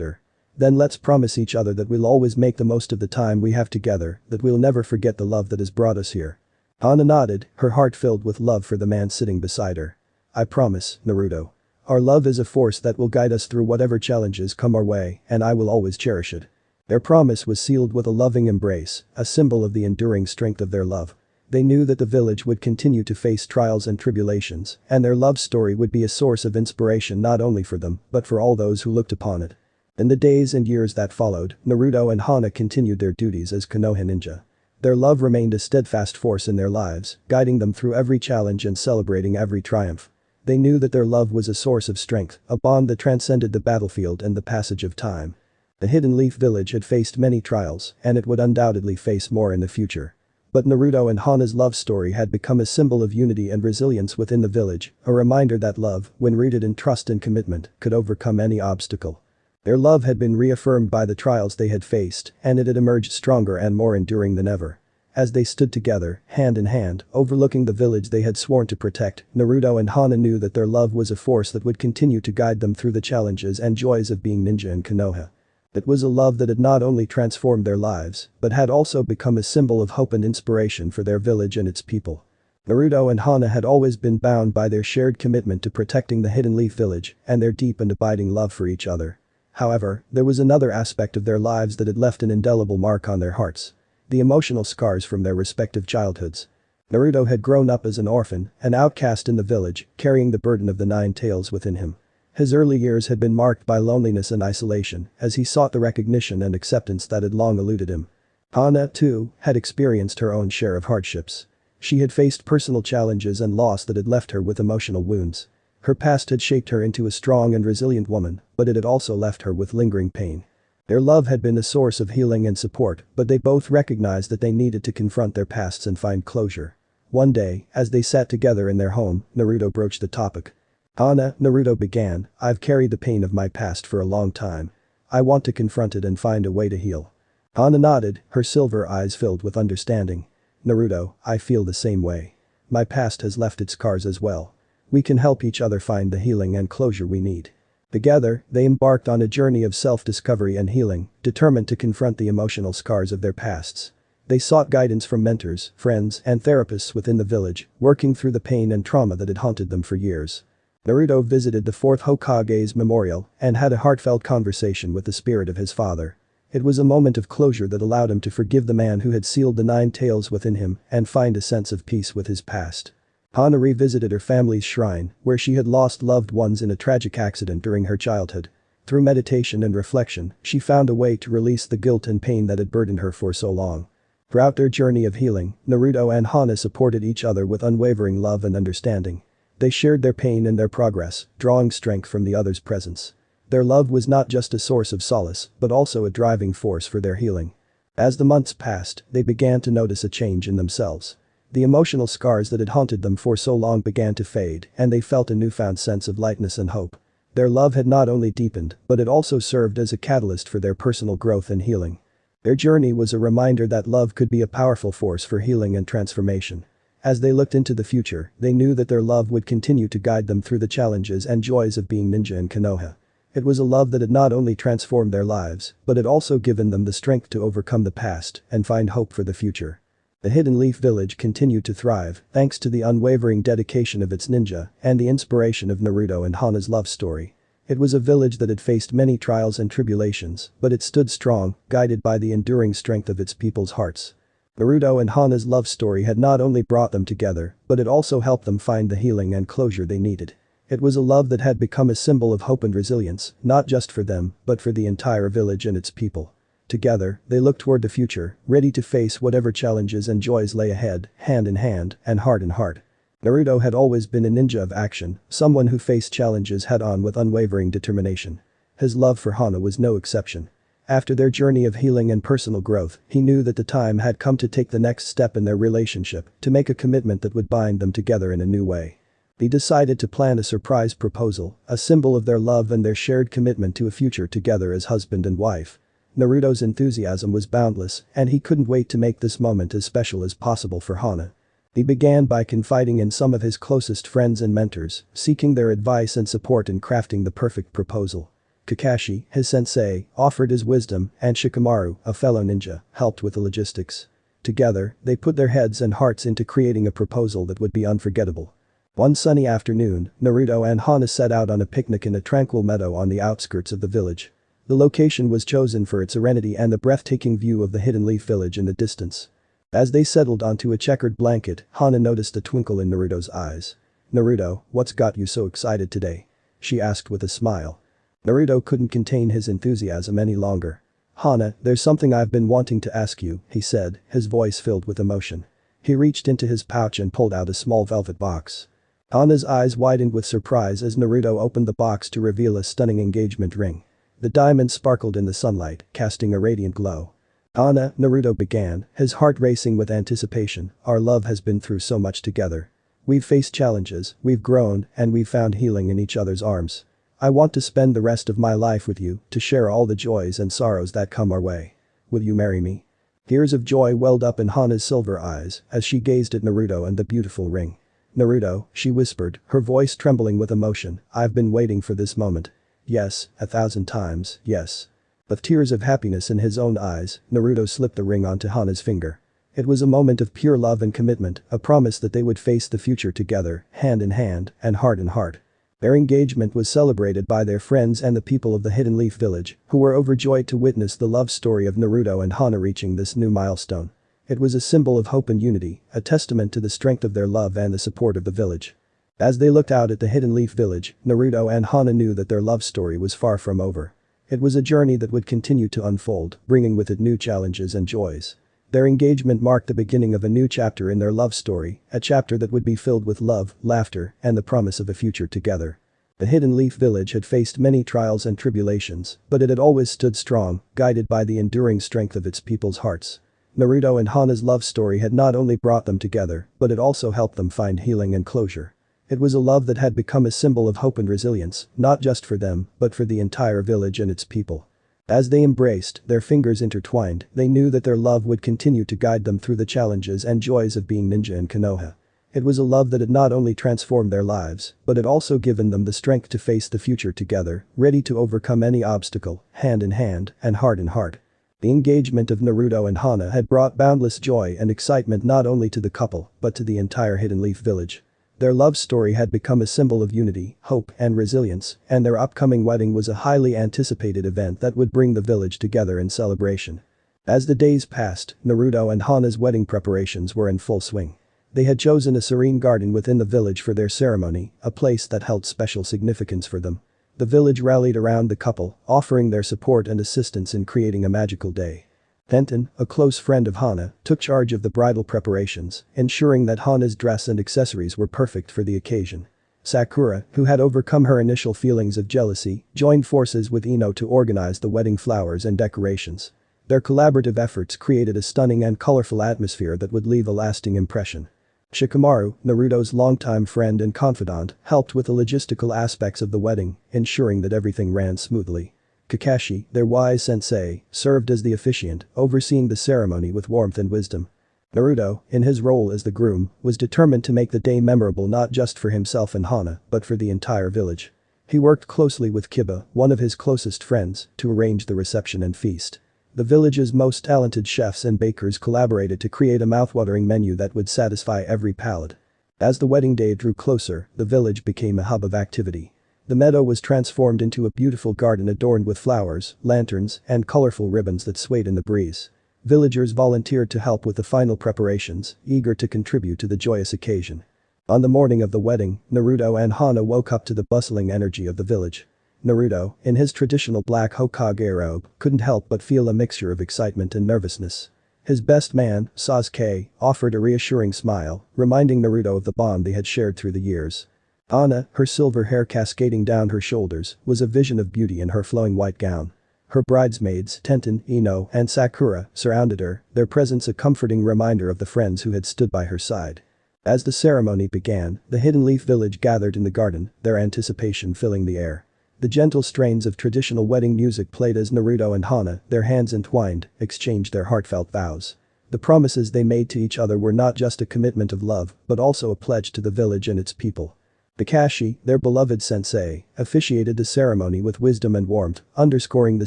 her. Then let's promise each other that we'll always make the most of the time we have together, that we'll never forget the love that has brought us here. Hana nodded, her heart filled with love for the man sitting beside her. I promise, Naruto. Our love is a force that will guide us through whatever challenges come our way, and I will always cherish it. Their promise was sealed with a loving embrace, a symbol of the enduring strength of their love. They knew that the village would continue to face trials and tribulations, and their love story would be a source of inspiration not only for them, but for all those who looked upon it. In the days and years that followed, Naruto and Hana continued their duties as Konoha ninja. Their love remained a steadfast force in their lives, guiding them through every challenge and celebrating every triumph. They knew that their love was a source of strength, a bond that transcended the battlefield and the passage of time. The Hidden Leaf Village had faced many trials, and it would undoubtedly face more in the future. But Naruto and Hana's love story had become a symbol of unity and resilience within the village, a reminder that love, when rooted in trust and commitment, could overcome any obstacle. Their love had been reaffirmed by the trials they had faced, and it had emerged stronger and more enduring than ever. As they stood together, hand in hand, overlooking the village they had sworn to protect, Naruto and Hana knew that their love was a force that would continue to guide them through the challenges and joys of being ninja in Konoha. It was a love that had not only transformed their lives, but had also become a symbol of hope and inspiration for their village and its people. Naruto and Hana had always been bound by their shared commitment to protecting the Hidden Leaf Village and their deep and abiding love for each other. However, there was another aspect of their lives that had left an indelible mark on their hearts. The emotional scars from their respective childhoods. Naruto had grown up as an orphan, an outcast in the village, carrying the burden of the nine tails within him. His early years had been marked by loneliness and isolation as he sought the recognition and acceptance that had long eluded him. Hana, too, had experienced her own share of hardships. She had faced personal challenges and loss that had left her with emotional wounds. Her past had shaped her into a strong and resilient woman, but it had also left her with lingering pain. Their love had been a source of healing and support, but they both recognized that they needed to confront their pasts and find closure. One day, as they sat together in their home, Naruto broached the topic. Hana, Naruto began, I've carried the pain of my past for a long time. I want to confront it and find a way to heal. Hana nodded, her silver eyes filled with understanding. Naruto, I feel the same way. My past has left its scars as well. We can help each other find the healing and closure we need. Together, they embarked on a journey of self-discovery and healing, determined to confront the emotional scars of their pasts. They sought guidance from mentors, friends, and therapists within the village, working through the pain and trauma that had haunted them for years. Naruto visited the 4th Hokage's memorial and had a heartfelt conversation with the spirit of his father. It was a moment of closure that allowed him to forgive the man who had sealed the nine tails within him and find a sense of peace with his past. Hana revisited her family's shrine, where she had lost loved ones in a tragic accident during her childhood. Through meditation and reflection, she found a way to release the guilt and pain that had burdened her for so long. Throughout their journey of healing, Naruto and Hana supported each other with unwavering love and understanding. They shared their pain and their progress, drawing strength from the other's presence. Their love was not just a source of solace, but also a driving force for their healing. As the months passed, they began to notice a change in themselves. The emotional scars that had haunted them for so long began to fade, and they felt a newfound sense of lightness and hope. Their love had not only deepened, but it also served as a catalyst for their personal growth and healing. Their journey was a reminder that love could be a powerful force for healing and transformation. As they looked into the future, they knew that their love would continue to guide them through the challenges and joys of being ninja in Konoha. It was a love that had not only transformed their lives, but had also given them the strength to overcome the past and find hope for the future. The Hidden Leaf Village continued to thrive thanks to the unwavering dedication of its ninja and the inspiration of Naruto and Hana's love story. It was a village that had faced many trials and tribulations, but it stood strong, guided by the enduring strength of its people's hearts. Naruto and Hana's love story had not only brought them together, but it also helped them find the healing and closure they needed. It was a love that had become a symbol of hope and resilience, not just for them, but for the entire village and its people. Together, they looked toward the future, ready to face whatever challenges and joys lay ahead, hand in hand, and heart in heart. Naruto had always been a ninja of action, someone who faced challenges head-on with unwavering determination. His love for Hana was no exception. After their journey of healing and personal growth, he knew that the time had come to take the next step in their relationship, to make a commitment that would bind them together in a new way. They decided to plan a surprise proposal, a symbol of their love and their shared commitment to a future together as husband and wife. Naruto's enthusiasm was boundless, and he couldn't wait to make this moment as special as possible for Hana. He began by confiding in some of his closest friends and mentors, seeking their advice and support in crafting the perfect proposal. Kakashi, his sensei, offered his wisdom, and Shikamaru, a fellow ninja, helped with the logistics. Together, they put their heads and hearts into creating a proposal that would be unforgettable. One sunny afternoon, Naruto and Hana set out on a picnic in a tranquil meadow on the outskirts of the village. The location was chosen for its serenity and the breathtaking view of the Hidden Leaf village in the distance. As they settled onto a checkered blanket, Hana noticed a twinkle in Naruto's eyes. "Naruto, what's got you so excited today?" she asked with a smile. Naruto couldn't contain his enthusiasm any longer. "Hana, there's something I've been wanting to ask you," he said, his voice filled with emotion. He reached into his pouch and pulled out a small velvet box. Hana's eyes widened with surprise as Naruto opened the box to reveal a stunning engagement ring. The diamond sparkled in the sunlight, casting a radiant glow. "Hana," Naruto began, his heart racing with anticipation, "our love has been through so much together. We've faced challenges, we've grown, and we've found healing in each other's arms. I want to spend the rest of my life with you, to share all the joys and sorrows that come our way. Will you marry me?" Tears of joy welled up in Hana's silver eyes as she gazed at Naruto and the beautiful ring. "Naruto," she whispered, her voice trembling with emotion, "I've been waiting for this moment. Yes, 1,000 times, yes." With tears of happiness in his own eyes, Naruto slipped the ring onto Hana's finger. It was a moment of pure love and commitment, a promise that they would face the future together, hand in hand, and heart in heart. Their engagement was celebrated by their friends and the people of the Hidden Leaf village, who were overjoyed to witness the love story of Naruto and Hana reaching this new milestone. It was a symbol of hope and unity, a testament to the strength of their love and the support of the village. As they looked out at the Hidden Leaf village, Naruto and Hana knew that their love story was far from over. It was a journey that would continue to unfold, bringing with it new challenges and joys. Their engagement marked the beginning of a new chapter in their love story, a chapter that would be filled with love, laughter, and the promise of a future together. The Hidden Leaf village had faced many trials and tribulations, but it had always stood strong, guided by the enduring strength of its people's hearts. Naruto and Hana's love story had not only brought them together, but it also helped them find healing and closure. It was a love that had become a symbol of hope and resilience, not just for them, but for the entire village and its people. As they embraced, their fingers intertwined, they knew that their love would continue to guide them through the challenges and joys of being ninja in Konoha. It was a love that had not only transformed their lives, but had also given them the strength to face the future together, ready to overcome any obstacle, hand in hand, and heart in heart. The engagement of Naruto and Hana had brought boundless joy and excitement not only to the couple, but to the entire Hidden Leaf village. Their love story had become a symbol of unity, hope, and resilience, and their upcoming wedding was a highly anticipated event that would bring the village together in celebration. As the days passed, Naruto and Hana's wedding preparations were in full swing. They had chosen a serene garden within the village for their ceremony, a place that held special significance for them. The village rallied around the couple, offering their support and assistance in creating a magical day. Tenten, a close friend of Hana, took charge of the bridal preparations, ensuring that Hana's dress and accessories were perfect for the occasion. Sakura, who had overcome her initial feelings of jealousy, joined forces with Ino to organize the wedding flowers and decorations. Their collaborative efforts created a stunning and colorful atmosphere that would leave a lasting impression. Shikamaru, Naruto's longtime friend and confidant, helped with the logistical aspects of the wedding, ensuring that everything ran smoothly. Kakashi, their wise sensei, served as the officiant, overseeing the ceremony with warmth and wisdom. Naruto, in his role as the groom, was determined to make the day memorable not just for himself and Hana, but for the entire village. He worked closely with Kiba, one of his closest friends, to arrange the reception and feast. The village's most talented chefs and bakers collaborated to create a mouthwatering menu that would satisfy every palate. As the wedding day drew closer, the village became a hub of activity. The meadow was transformed into a beautiful garden adorned with flowers, lanterns, and colorful ribbons that swayed in the breeze. Villagers volunteered to help with the final preparations, eager to contribute to the joyous occasion. On the morning of the wedding, Naruto and Hana woke up to the bustling energy of the village. Naruto, in his traditional black Hokage robe, couldn't help but feel a mixture of excitement and nervousness. His best man, Sasuke, offered a reassuring smile, reminding Naruto of the bond they had shared through the years. Hana, her silver hair cascading down her shoulders, was a vision of beauty in her flowing white gown. Her bridesmaids, Tenten, Ino, and Sakura, surrounded her, their presence a comforting reminder of the friends who had stood by her side. As the ceremony began, the Hidden Leaf village gathered in the garden, their anticipation filling the air. The gentle strains of traditional wedding music played as Naruto and Hana, their hands entwined, exchanged their heartfelt vows. The promises they made to each other were not just a commitment of love, but also a pledge to the village and its people. Kakashi, their beloved sensei, officiated the ceremony with wisdom and warmth, underscoring the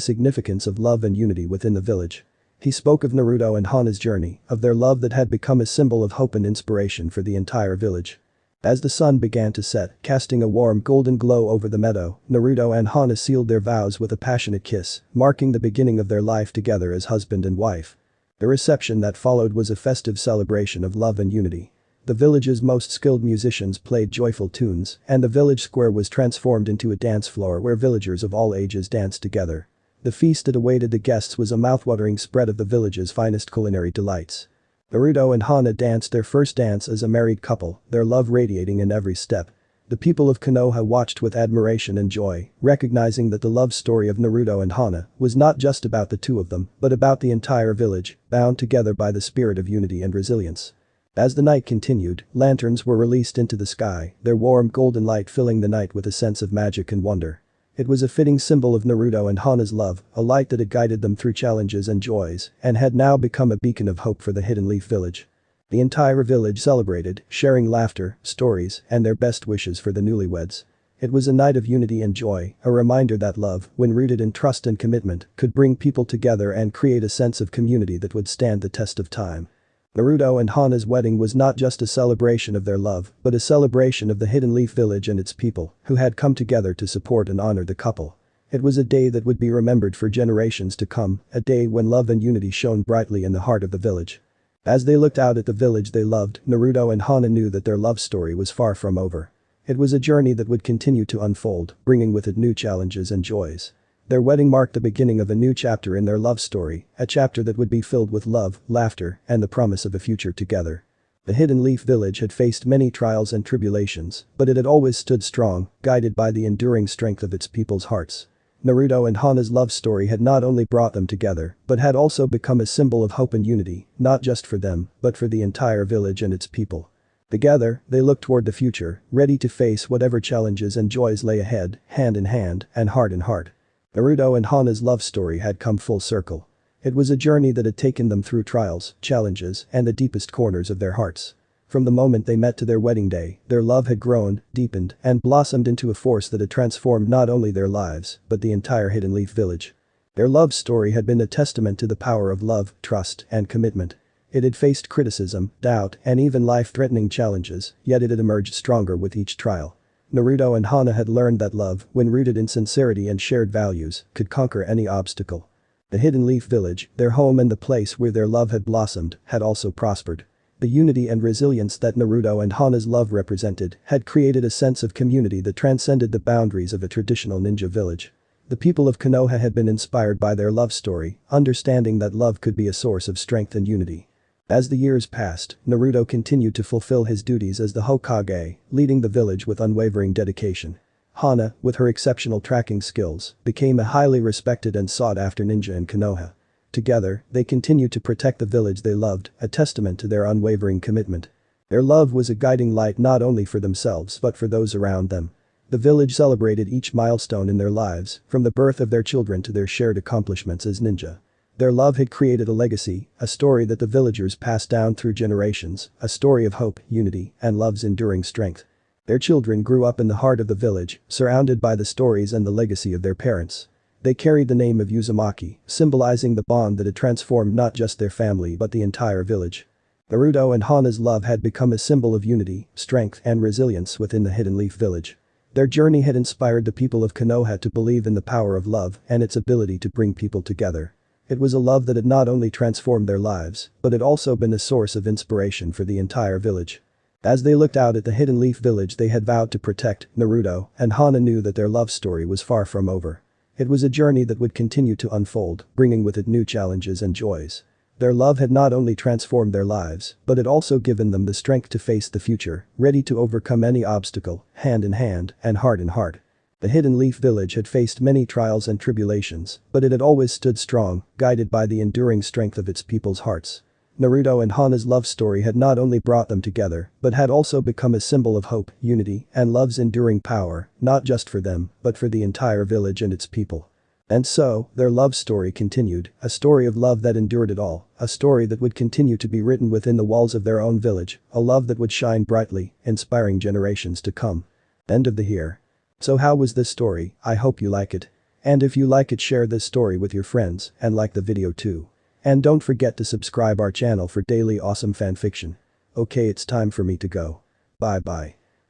significance of love and unity within the village. He spoke of Naruto and Hana's journey, of their love that had become a symbol of hope and inspiration for the entire village. As the sun began to set, casting a warm golden glow over the meadow, Naruto and Hana sealed their vows with a passionate kiss, marking the beginning of their life together as husband and wife. The reception that followed was a festive celebration of love and unity. The village's most skilled musicians played joyful tunes, and the village square was transformed into a dance floor where villagers of all ages danced together. The feast that awaited the guests was a mouthwatering spread of the village's finest culinary delights. Naruto and Hana danced their first dance as a married couple, their love radiating in every step. The people of Konoha watched with admiration and joy, recognizing that the love story of Naruto and Hana was not just about the two of them, but about the entire village, bound together by the spirit of unity and resilience. As the night continued, lanterns were released into the sky, their warm golden light filling the night with a sense of magic and wonder. It was a fitting symbol of Naruto and Hana's love, a light that had guided them through challenges and joys, and had now become a beacon of hope for the Hidden Leaf village. The entire village celebrated, sharing laughter, stories, and their best wishes for the newlyweds. It was a night of unity and joy, a reminder that love, when rooted in trust and commitment, could bring people together and create a sense of community that would stand the test of time. Naruto and Hana's wedding was not just a celebration of their love, but a celebration of the Hidden Leaf village and its people, who had come together to support and honor the couple. It was a day that would be remembered for generations to come, a day when love and unity shone brightly in the heart of the village. As they looked out at the village they loved, Naruto and Hana knew that their love story was far from over. It was a journey that would continue to unfold, bringing with it new challenges and joys. Their wedding marked the beginning of a new chapter in their love story, a chapter that would be filled with love, laughter, and the promise of a future together. The Hidden Leaf village had faced many trials and tribulations, but it had always stood strong, guided by the enduring strength of its people's hearts. Naruto and Hana's love story had not only brought them together, but had also become a symbol of hope and unity, not just for them, but for the entire village and its people. Together, they looked toward the future, ready to face whatever challenges and joys lay ahead, hand in hand, and heart in heart. Naruto and Hana's love story had come full circle. It was a journey that had taken them through trials, challenges, and the deepest corners of their hearts. From the moment they met to their wedding day, their love had grown, deepened, and blossomed into a force that had transformed not only their lives, but the entire Hidden Leaf village. Their love story had been a testament to the power of love, trust, and commitment. It had faced criticism, doubt, and even life-threatening challenges, yet it had emerged stronger with each trial. Naruto and Hana had learned that love, when rooted in sincerity and shared values, could conquer any obstacle. The Hidden Leaf village, their home and the place where their love had blossomed, had also prospered. The unity and resilience that Naruto and Hana's love represented had created a sense of community that transcended the boundaries of a traditional ninja village. The people of Konoha had been inspired by their love story, understanding that love could be a source of strength and unity. As the years passed, Naruto continued to fulfill his duties as the Hokage, leading the village with unwavering dedication. Hana, with her exceptional tracking skills, became a highly respected and sought-after ninja in Konoha. Together, they continued to protect the village they loved, a testament to their unwavering commitment. Their love was a guiding light not only for themselves but for those around them. The village celebrated each milestone in their lives, from the birth of their children to their shared accomplishments as ninja. Their love had created a legacy, a story that the villagers passed down through generations, a story of hope, unity, and love's enduring strength. Their children grew up in the heart of the village, surrounded by the stories and the legacy of their parents. They carried the name of Uzumaki, symbolizing the bond that had transformed not just their family but the entire village. Naruto and Hana's love had become a symbol of unity, strength, and resilience within the Hidden Leaf village. Their journey had inspired the people of Konoha to believe in the power of love and its ability to bring people together. It was a love that had not only transformed their lives, but had also been a source of inspiration for the entire village. As they looked out at the Hidden Leaf village they had vowed to protect, Naruto and Hana knew that their love story was far from over. It was a journey that would continue to unfold, bringing with it new challenges and joys. Their love had not only transformed their lives, but had also given them the strength to face the future, ready to overcome any obstacle, hand in hand, and heart in heart. The Hidden Leaf village had faced many trials and tribulations, but it had always stood strong, guided by the enduring strength of its people's hearts. Naruto and Hana's love story had not only brought them together, but had also become a symbol of hope, unity, and love's enduring power, not just for them, but for the entire village and its people. And so, their love story continued, a story of love that endured it all, a story that would continue to be written within the walls of their own village, a love that would shine brightly, inspiring generations to come. End of the here. So how was this story? I hope you like it. And if you like it, share this story with your friends and like the video too. And don't forget to subscribe our channel for daily awesome fanfiction. Okay, it's time for me to go. Bye bye.